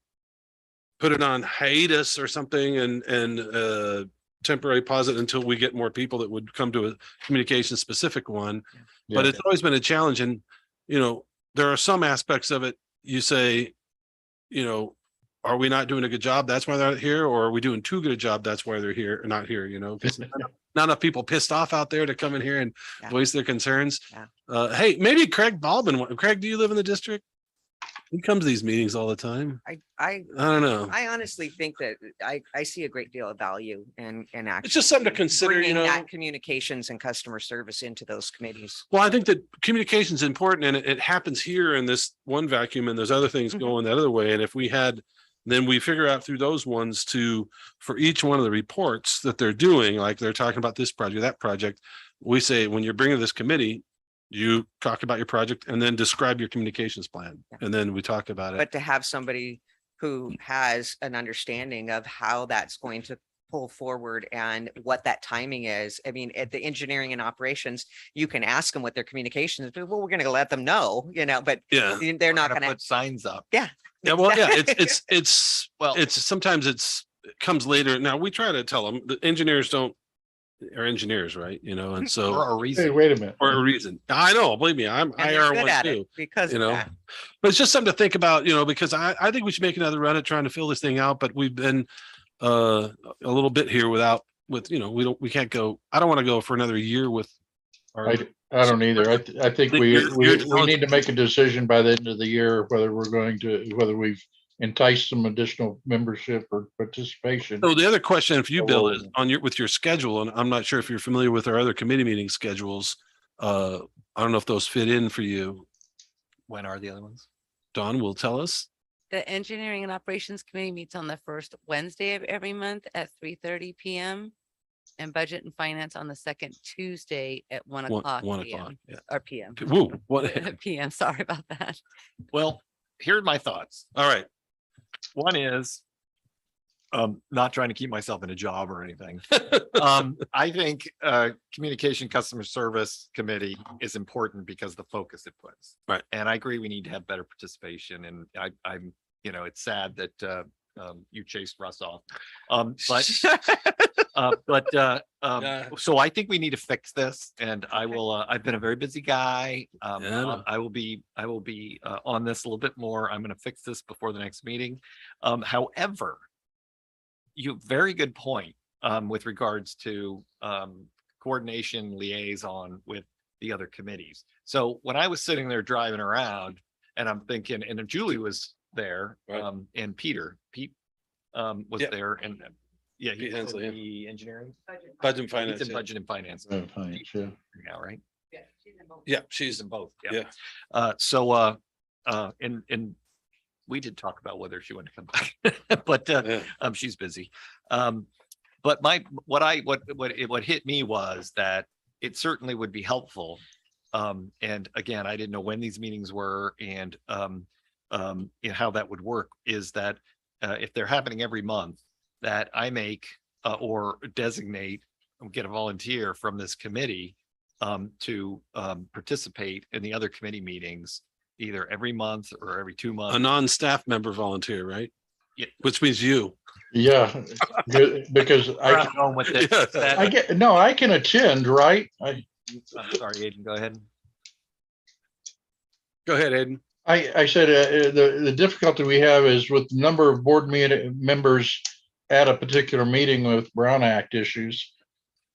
put it on hiatus or something and temporary pause it until we get more people that would come to a communication specific one. But Yeah. it's always been a challenge. And, you know, there are some aspects of it. You say, you know, are we not doing a good job? That's why they're here. Or are we doing too good a job? That's why they're here or not here, you know, because not enough people pissed off out there to come in here and Yeah. voice their concerns. Yeah. Hey, maybe Craig Baldwin. Craig, do you live in the district? He comes to these meetings all the time. I I don't know. I honestly think that I see a great deal of value in actually. It's just something to consider, you bringing know. that communications and customer service into those committees. Well, I think that communication is important and it happens here in this one vacuum and there's other things Mhm. going that other way. And if we had, then we figure out through those ones to, for each one of the reports that they're doing, like they're talking about this project, that project, we say, when you're bringing this committee, you talk about your project and then describe your communications plan. Yeah. And then we talk about it. But to have somebody who has an understanding of how that's going to pull forward and what that timing is. I mean, at the engineering and operations, you can ask them what their communications, but well, we're going to let them know, you know, but Yeah. they're not Gotta going to. put signs up. Yeah, well, yeah, Well, it's sometimes it comes later. Now we try to tell them the engineers are engineers, right? You know, and so for a Hey, reason. wait a minute. for a reason. I know, believe me, I'm And they're IR good one at too. it because you of know. that. But it's just something to think about, you know, because I think we should make another run at trying to fill this thing out. But we've been a little bit here with you know, we can't go. I don't want to go for another year with our I don't either. I think we You're need to make a decision by the end of the year whether whether we've enticed some additional membership or participation. So the other question for you, Oh, Bill, well. is on with your schedule, and I'm not sure if you're familiar with our other committee meeting schedules. I don't know if those fit in for you. When are the other ones? Dawn will tell us. The Engineering and Operations Committee meets on the first Wednesday of every month at 3:30 PM. And Budget and Finance on the second Tuesday at 1 o'clock. 1 PM, o'clock. Yeah. Or PM. Woo, what? PM, sorry about that. Well, here are my thoughts. All right. One is not trying to keep myself in a job or anything. I think communication customer service committee is important because the focus it puts. Right. And I agree we need to have better participation. And I'm, you know, it's sad that you chased Russ off. So I think we need to fix this and I will, I've been a very busy guy. Yeah. I will be on this a little bit more. I'm going to fix this before the next meeting. However, you very good point with regards to coordination liaison with the other committees. So when I was sitting there driving around and I'm thinking, and Julie was there, Right. and Pete was Yeah. there, and yeah, Pete he's Hensley, yeah. the engineering. Budget and He's Finance. in Yeah. budget and finance Oh, fine, yeah. now, right? Yeah, She's she's in both. yeah. And we did talk about whether she wanted to come back, but Yeah. she's busy. But what hit me was that it certainly would be helpful. And again, I didn't know when these meetings were and you know, how that would work is that if they're happening every month, that I make or designate, get a volunteer from this committee to participate in the other committee meetings, either every month or every 2 months. A non-staff member volunteer, right? Yeah. Which means you. Yeah, good, because Where I'm going with this, Yeah. that- I can attend, right? I'm sorry, Aiden, go ahead. Go ahead, Aiden. I said, the difficulty we have is with the number of board members at a particular meeting with Brown Act issues.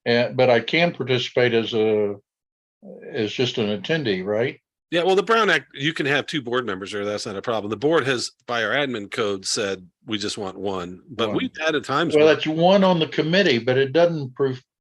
But I can participate as just an attendee, right? Yeah, well, the Brown Act, you can have 2 board members there. That's not a problem. The board has, by our admin code, said we just want 1, but One. we've had at times Well, where that's one on the committee, but it doesn't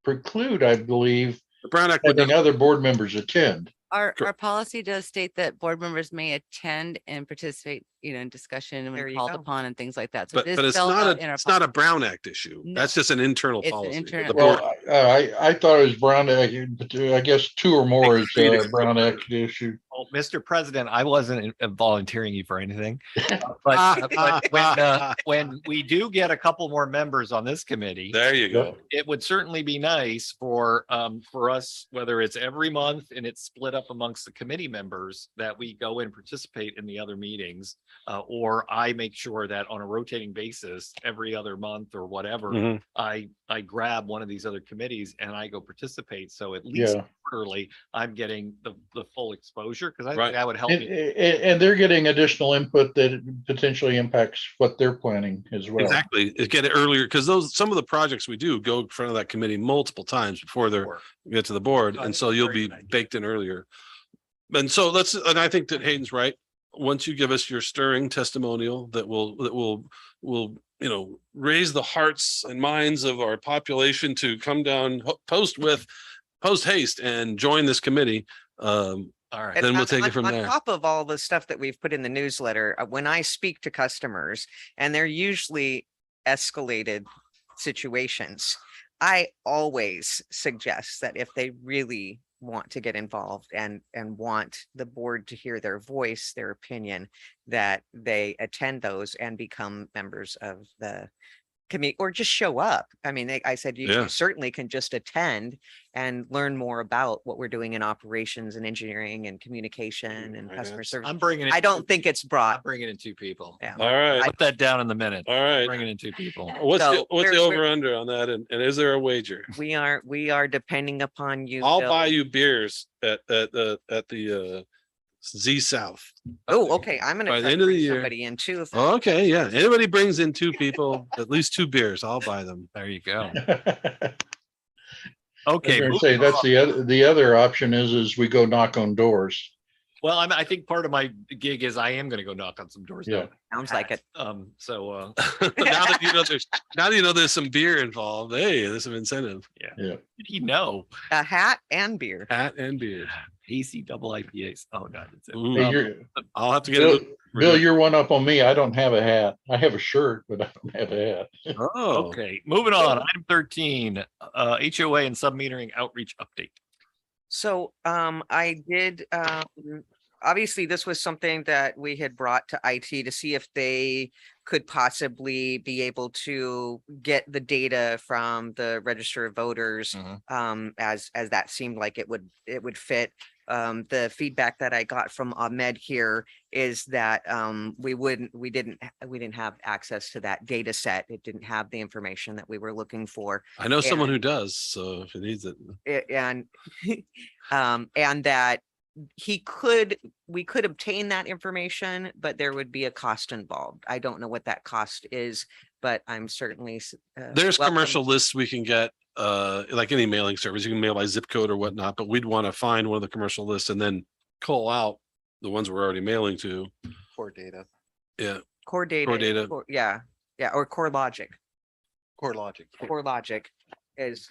preclude, I believe, the Brown Act would having other board members attend. Our Correct. policy does state that board members may attend and participate, you know, in discussion There when you called go. upon and things like that. So But it is it's spelled not out in our it's not a policy. Brown Act issue. No. That's just an internal It's an policy. internal- The board, Well, I thought it was Brown Act, I guess 2 or more is Agreed. a Brown Act issue. Well, Mr. President, I wasn't volunteering you for anything. But when we do get a couple more members on this committee, There you go. it would certainly be nice for us, whether it's every month and it's split up amongst the committee members, that we go and participate in the other meetings. Or I make sure that on a rotating basis, every other month or whatever, Mhm. I grab one of these other committees and I go participate. So at least Yeah. quarterly, I'm getting the full exposure, because I Right. think that would help And, me. and they're getting additional input that potentially impacts what they're planning as well. Exactly. Get it earlier because some of the projects we do go in front of that committee multiple times before they get to the board. And so you'll be baked in earlier. And so and I think that Hayden's right. Once you give us your stirring testimonial that will, raise the hearts and minds of our population to come down post haste and join this committee. All right. And Then we'll on- take it on- from on there. top of all the stuff that we've put in the newsletter, when I speak to customers, and they're usually escalated situations, I always suggest that if they really want to get involved and want the board to hear their voice, their opinion, that they attend those and become members of the committee or just show up. I mean, I said, you Yeah. certainly can just attend and learn more about what we're doing in operations and engineering and communication and customer Finance. service. I'm bringing in. I don't think it's I'm broad. bringing in 2 people. Yeah. All right. Put that down in the minute. All right. Bringing in 2 people. What's So the we're- over under on that? And is there a wager? We are depending upon you. I'll Bill. buy you beers at the Z South. Oh, okay. I'm gonna By the try to end of the bring year. somebody in too. Okay, yeah. Anybody brings in 2 people, at least 2 beers, I'll buy them. There you go. I Okay. was gonna say, that's the other option is we go knock on doors. Well, I think part of my gig is I am going to go knock on some doors. Yeah. Sounds like it. So Now that you know there's some beer involved, hey, there's some incentive. did he know? A hat and beer. Hat and beer. AC double IPAs. Oh God, it's it. Ooh, Hey, you're, I'll have to get Bill, it. Bill, you're one up on me. I don't have a hat. I have a shirt, but I don't have a hat. Oh, Okay, moving on. Item 13, HOA and submetering outreach update. So I did obviously this was something that we had brought to IT to see if they could possibly be able to get the data from the register of voters as that seemed like it would fit. The feedback that I got from Ahmed here is that we didn't have access to that data set. It didn't have the information that we were looking for. I know someone who does, so if it needs it. And and that we could obtain that information, but there would be a cost involved. I don't know what that cost is, but I'm certainly There's welcome. commercial lists we can get, like any mailing service, you can mail by zip code or whatnot, but we'd want to find one of the commercial lists and then call out the ones we're already mailing to. Core data, Yeah, Core data. Yeah, or Core Logic. core logic. Core Logic is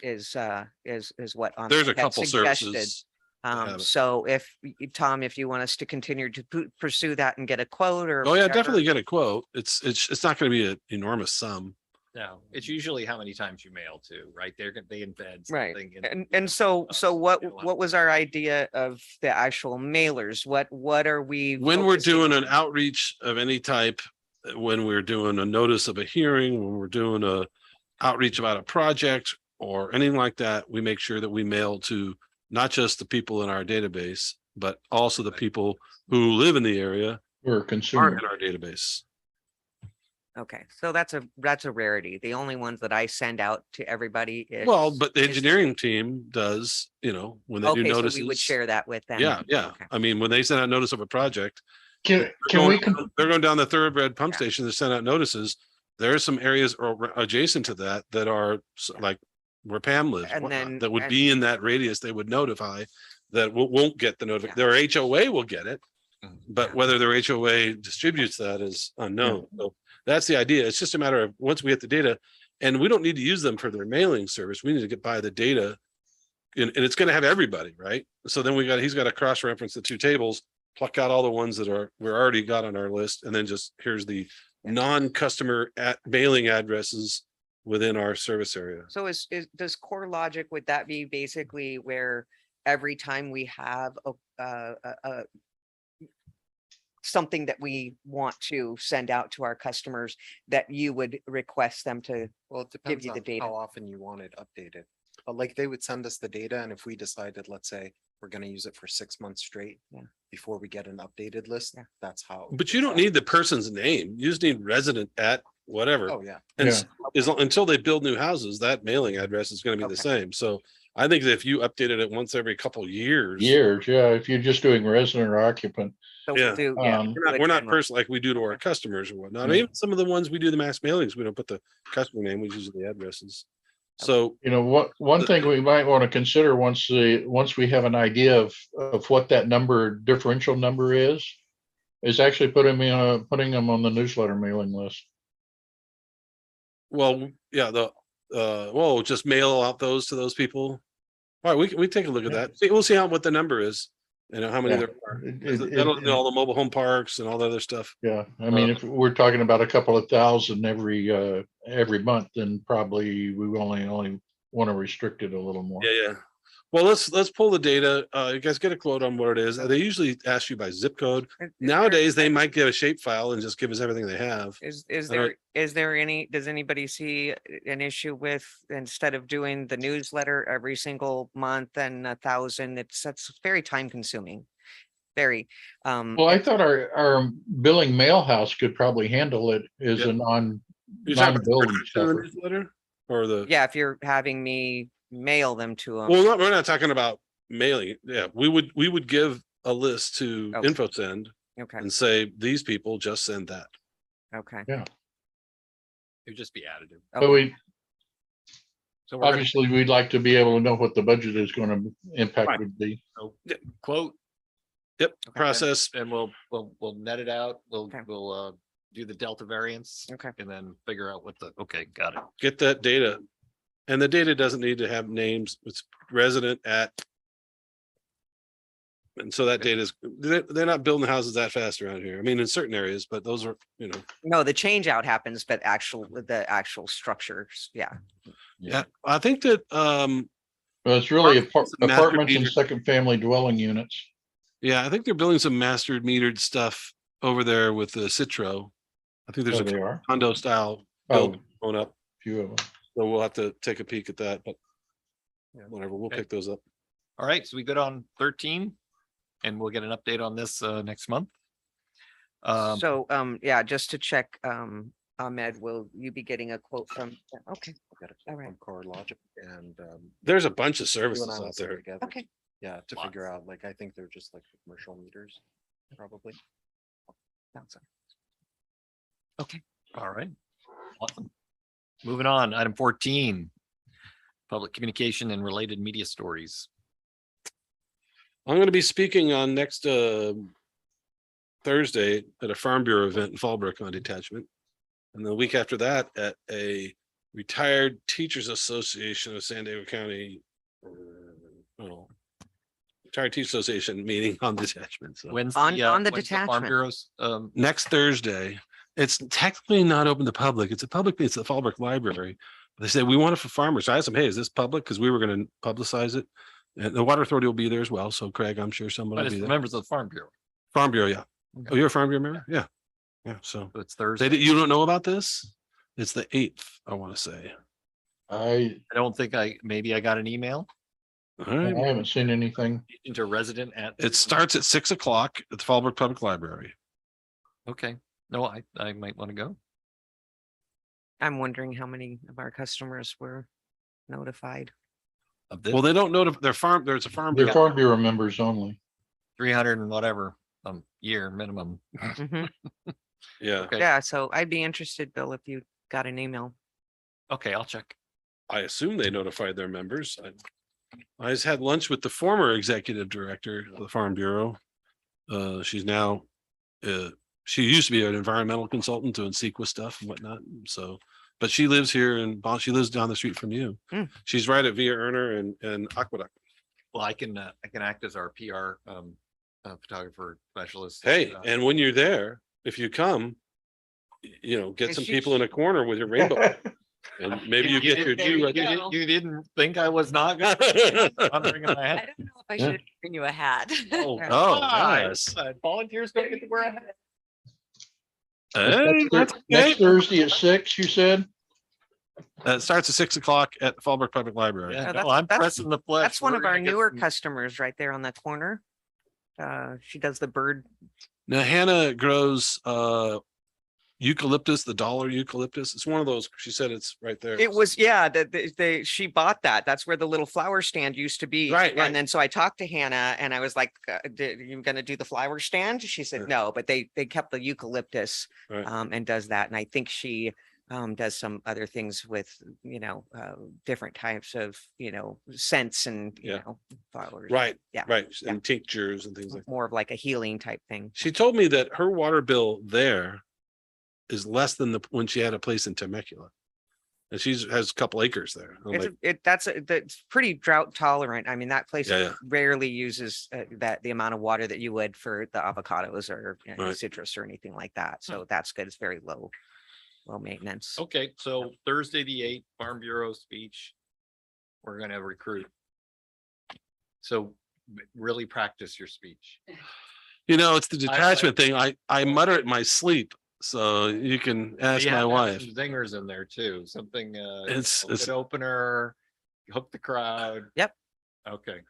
what Ahmed there's a had couple suggested. services. have it. So if Tom, if you want us to continue to pursue that and get a quote or. Oh yeah, whatever, definitely get a quote. It's not going to be an enormous sum. No, it's usually how many times you mail to, right? They embed Right. something. in- And so what Yeah, well- what was our idea of the actual mailers? What are we? When we're focusing doing on? an outreach of any type, when we're doing a notice of a hearing, when we're doing a outreach about a project or anything like that, we make sure that we mail to not just the people in our database, but also the people who live in the area We're a aren't consumer. in our database. Okay, so that's a rarity. The only ones that I send out to everybody is. Well, but the is- engineering team does, when they do Okay, so notices. we would share that with them. Yeah, yeah. Okay. I mean, when they send out notice of a project, Can we, they're going down the thoroughbred pump Yeah. station to send out notices. There are some areas adjacent to that are like where Pam lives, And whatnot, then- that would and- be in that radius, they would notify that won't get the Yeah. notification. Their HOA will get it, but Yeah. whether their HOA distributes that is unknown. So that's the idea. It's just a matter of once we get the data, and we don't need to use them for their mailing service. We need to get by the data. And it's going to have everybody, right? So then he's got to cross-reference the 2 tables, pluck out all the ones that we're already got on our list, and then just here's the non-customer mailing addresses within our service area. So does Core Logic, would that be basically where every time we have something that we want to send out to our customers that you would request them to? Well, it depends you the on data. how often you want it updated. But like they would send us the data and if we decided, let's say, we're gonna use it for 6 months straight. Yeah. Before we get an updated list, Yeah. that's how. But you don't need the person's name. You just need resident at whatever. Oh, yeah. And Yeah. until they build new houses, that mailing address is gonna be the Okay. same. So I think that if you updated it once every couple years. Years, yeah, if you're just doing resident or occupant. So Yeah. we'll do, yeah. Um, We're do not, it we're not annually. personal like we do to our customers or whatnot. Yeah. Even some of the ones we do the mass mailings, we don't put the customer name, we use the addresses. So You know, one thing we might want to consider once we have an idea of what that differential number is actually putting them on the newsletter mailing list. well, yeah, well, just mail out those to those people. All right, we take a look at Yeah. that. We'll see what the number is and how many Yeah. there are. It- That'll it- do all the mobile home parks and all the other stuff. Yeah, I mean, if we're talking about a couple of thousand every month, then probably we only want to restrict it a little more. Yeah. Well, let's pull the data. You guys get a quote on what it is. They usually ask you by zip code. Nowadays, they might give a shape file and just give us everything they have. Is I don't- there does anybody see an issue with, instead of doing the newsletter every single month and 1,000, that's very time consuming. Very, Well, I thought our billing mail house could probably handle it as Yeah. a You're talking about the non-billing production of the stuff. newsletter or the, yeah, if you're having me mail them to them. well, we're not talking about mailing. Yeah, we would give a list to Okay. InfoSend Okay, and say, these people just send that. okay. It would just be additive. But Okay. So we're gonna obviously, we'd like to be able to know what the budget is going to impact Right. would be. quote Yep, Okay. process. and we'll net it out. Okay. We'll do the delta variance. Okay. And then figure out okay, got it. Get that data. And the data doesn't need to have names. It's resident at. And so that data is, they're not building houses that fast around here. I mean, in certain areas, but those are, No, the change out happens, but the actual structures, yeah. yeah, I think that, Well, it's really Master apartments and meter. second family dwelling units. yeah, I think they're building some mastered metered stuff over there with the Citro. I think there's Oh, a they are. condo style Oh, build going up, few of them. so we'll have to take a peek at that, but yeah, whatever, we'll Okay. pick those up. All right, so we good on 13 and we'll get an update on this next month. So, yeah, just to check, Ahmed, will you be getting a quote from, okay, I got it all right. from CoreLogic and There's a bunch of you services and I will out sit there. together. Okay. Yeah, to Lots. figure out, like, I think they're just like commercial meters, probably. Sounds good. All right. Awesome. Moving on, item 14. Public communication and related media stories. I'm gonna be speaking on next Thursday at a Farm Bureau event in Fallbrook on detachment. And the week after that at a Retired Teachers Association of San Diego County. Retired Teachers Association meeting on detachment. So When's On the when's Farm detachment. Bureau's, next Thursday, it's technically not open to public. It's it's the Fallbrook Library. They said, we want it for farmers. I asked them, hey, is this public? Because we were gonna publicize it. And the Water Authority will be there as well. So Craig, I'm sure someone but will it's be the there. members of the Farm Bureau. Farm Bureau, yeah. Okay. Oh, you're a Farm Bureau member? Yeah. Yeah, so So it's Thursday. you don't know about this? It's the 8th, I want to say. I don't think maybe I got an email All I right. haven't seen anything. into resident at. It starts at 6 o'clock at the Fallbrook Public Library. Okay, no, I might want to go. I'm wondering how many of our customers were notified. Of this Well, they don't know their farm, there's a farm. They're bureau. Farm Bureau members only. 300 and whatever, year minimum. Mhm. Yeah, Okay. Yeah, so I'd be interested, Bill, if you got an email. Okay, I'll check. I assume they notified their members. I just had lunch with the former executive director of the Farm Bureau. She's now, she used to be an environmental consultant doing CEQA stuff and whatnot. So, but she lives here in she lives down the street from you. Hmm. She's right at Via Erner and Aqueduct. Well, I can act as our PR photographer specialist. Hey, and when you're there, if you come, get Is some she- people in a corner with your rainbow and maybe you get your due. You didn't think I was not gonna. I'm bringing my I hat. don't know if I Yeah. should have given you a hat. Oh, Oh, nice. Volunteers don't get to wear a hat. Hey, that's Next okay. Thursday at 6, you said? It starts at 6 o'clock at the Fallbrook Public Library. Yeah, Oh, no, that's- I'm that's- pressing the flesh. That's one We're of our gonna get newer some- customers right there on that corner. She does the bird. Now Hannah grows eucalyptus, the dollar eucalyptus. It's one of those. She said it's right there. It was, yeah, that she bought that. That's where the little flower stand used to be. Right, right. And then so I talked to Hannah and I was like, are you gonna do the flower stand? She Yeah. said, no, but they kept the eucalyptus Right. and does that. And I think she does some other things with, different types of, scents and, Yeah. flowers. Right, Yeah. right. Yeah. And tinctures and things like that. More of like a healing type thing. She told me that her water bill there is less than when she had a place in Temecula. And has a couple acres there. I'm like, That's pretty drought tolerant. I mean, that place Yeah, yeah. rarely uses the amount of water that you would for the avocados or Right. citrus or anything like that. So that's good. It's very low maintenance. Okay, so Thursday, the 8th, Farm Bureau speech. We're gonna recruit. So really practice your speech. it's the detachment thing. I mutter it in my sleep. So you can ask You my have to have wife. some Zingers in there too, something, It's- a good opener, hook the crowd. Yep. Okay,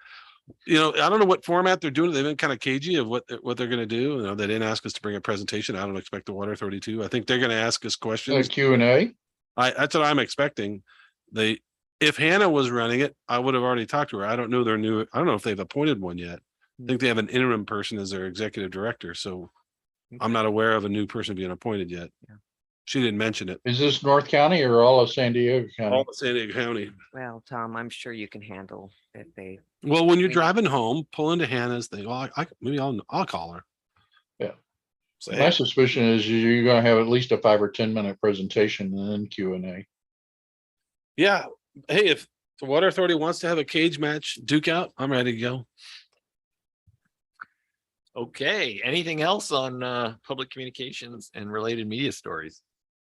I don't know what format they're doing. They've been kind of cagey of what they're going to do. They didn't ask us to bring a presentation. I don't expect the Water Authority to. I think they're going to ask us questions. Q&A? That's what I'm expecting. If Hannah was running it, I would have already talked to her. I don't know I don't know if they've appointed one yet. I think they have an interim person as their executive director. So I'm not aware of a new person being appointed yet. Yeah. She didn't mention it. Is this North County or all of San Diego County? All of San Diego County. Well, Tom, I'm sure you can handle if they. Well, when you're We- driving home, pull into Hannah's thing. Well, maybe I'll call her. Yeah. Say, My hey, suspicion is you're gonna have at least a 5 or 10 minute presentation and then Q&A. yeah. Hey, if the Water Authority wants to have a cage match, Duke out, I'm ready to go. okay. Anything else on public communications and related media stories?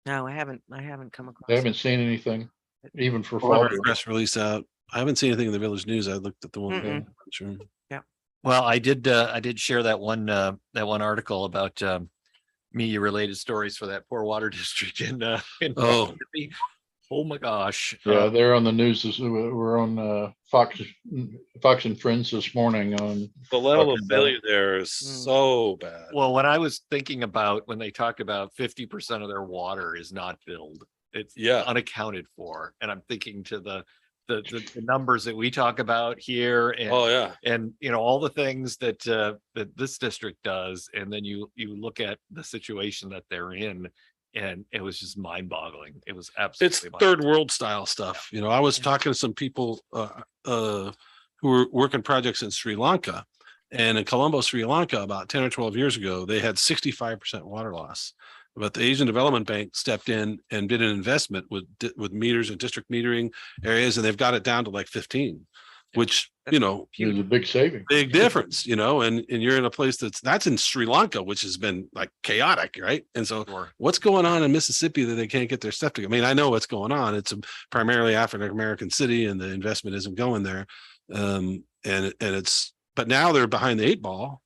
No, I haven't come across. I haven't seen anything, even for We'll have fall. a press release out. I haven't seen anything in the Village News. I looked at the one. Mm-mm. Sure. Well, I did share that one article about media related stories for that poor water district in Oh. Mississippi. Oh my gosh. Yeah, they're on the news. We're on Fox and Friends this morning on. The level of Talking about- failure there is Mm. so bad. Well, when I was thinking about when they talked about 50% of their water is not filled, it's Yeah. unaccounted for. And I'm thinking to the numbers that we talk about here and Oh, yeah. and all the things that that this district does, and then you look at the situation that they're in, and it was just mind-boggling. It was It's absolutely third world style stuff. I was talking to some people who were working projects in Sri Lanka. And in Colombo, Sri Lanka, about 10 or 12 years ago, they had 65% water loss. But the Asian Development Bank stepped in and did an investment with meters and district metering areas, and they've got it down to like 15, which, There's a big saving. big difference, and you're in a place that's in Sri Lanka, which has been like chaotic, right? And so Sure. what's going on in Mississippi that they can't get their stuff together? I mean, I know what's going on. It's a primarily African-American city and the investment isn't going there. But now they're behind the 8 ball.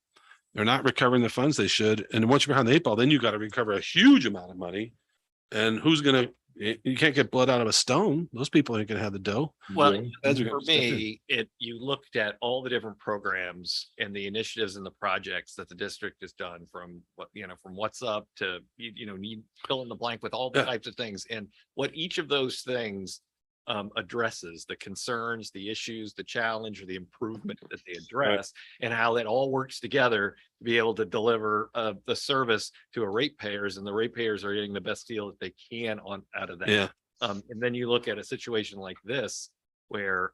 They're not recovering the funds they should. And once you're behind the 8 ball, then you got to recover a huge amount of money. And you can't get blood out of a stone. Those people ain't gonna have the dough. Well, Feds are for gonna step in. me, you looked at all the different programs and the initiatives and the projects that the district has done from from What's Up to, need fill in the blank with all the Yeah. types of things, and what each of those things addresses, the concerns, the issues, the challenge, or the improvement that they address, and how that all works together to be able to deliver the service to a ratepayers, and the ratepayers are getting the best deal that they can out of that. Yeah. And then you look at a situation like this where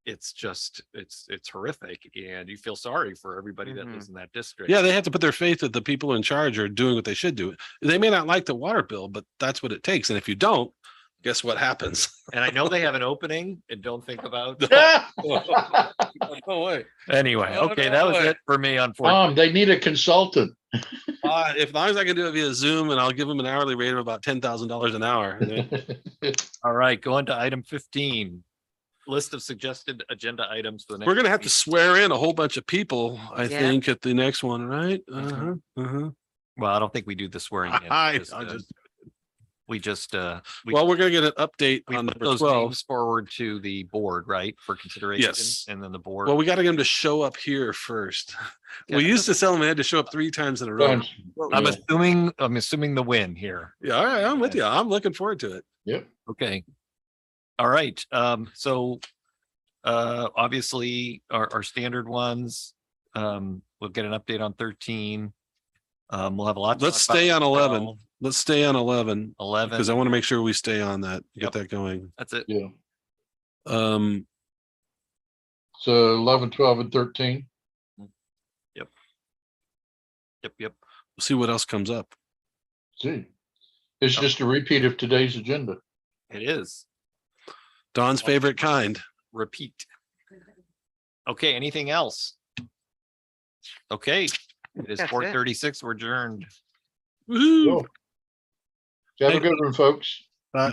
it's just it's horrific, and you feel sorry for everybody that lives in that district. Yeah, they have to put their faith that the people in charge are doing what they should do. They may not like the water bill, but that's what it takes. And if you don't, guess what happens? And I know they have an opening, and don't think about. No way. Anyway, Oh, okay, no that was way. it for me, unfortunately. They need a consultant. If long as I can do it via Zoom, and I'll give them an hourly rate of about $10,000 an hour. All right, going to item 15. list of suggested agenda items for the next. We're gonna have to meeting. swear in a whole bunch of people, I Yeah. think, at the next one, right? Uh-huh, uh-huh. Well, I don't think we do the swearing in. I just, just- We just, Well, we're gonna get an update we on put number those 12. names forward to the board, right, for consideration? Yes. And then the board. Well, we gotta get them to show up here first. Yeah. We used to tell them they had to show up 3 times in a row. Thanks. I'm Yeah. assuming the win here. Yeah, all right, I'm with you. I'm looking forward to it. Yep. Okay. All right. So obviously our standard ones, we'll get an update on 13. We'll have a lot. to Let's talk about stay on 11. 12, Let's stay on 11 11. because I want to make sure we stay on that, Yep. get that going. That's it. Yeah. Um, So 11, 12, and 13. Yep. we'll see what else comes up. See, it's just a repeat of today's agenda. It is. Don's favorite kind. Repeat. Okay, anything else? Okay, it is That's it. 4:36. We're adjourned. Woohoo! Cool. Have a Thank good one, folks. Bye.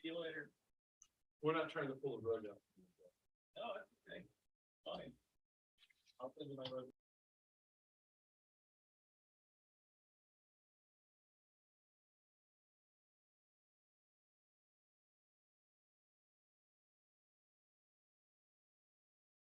See you later. We're not trying to pull the rug up. Oh, okay. Fine. I'll send you my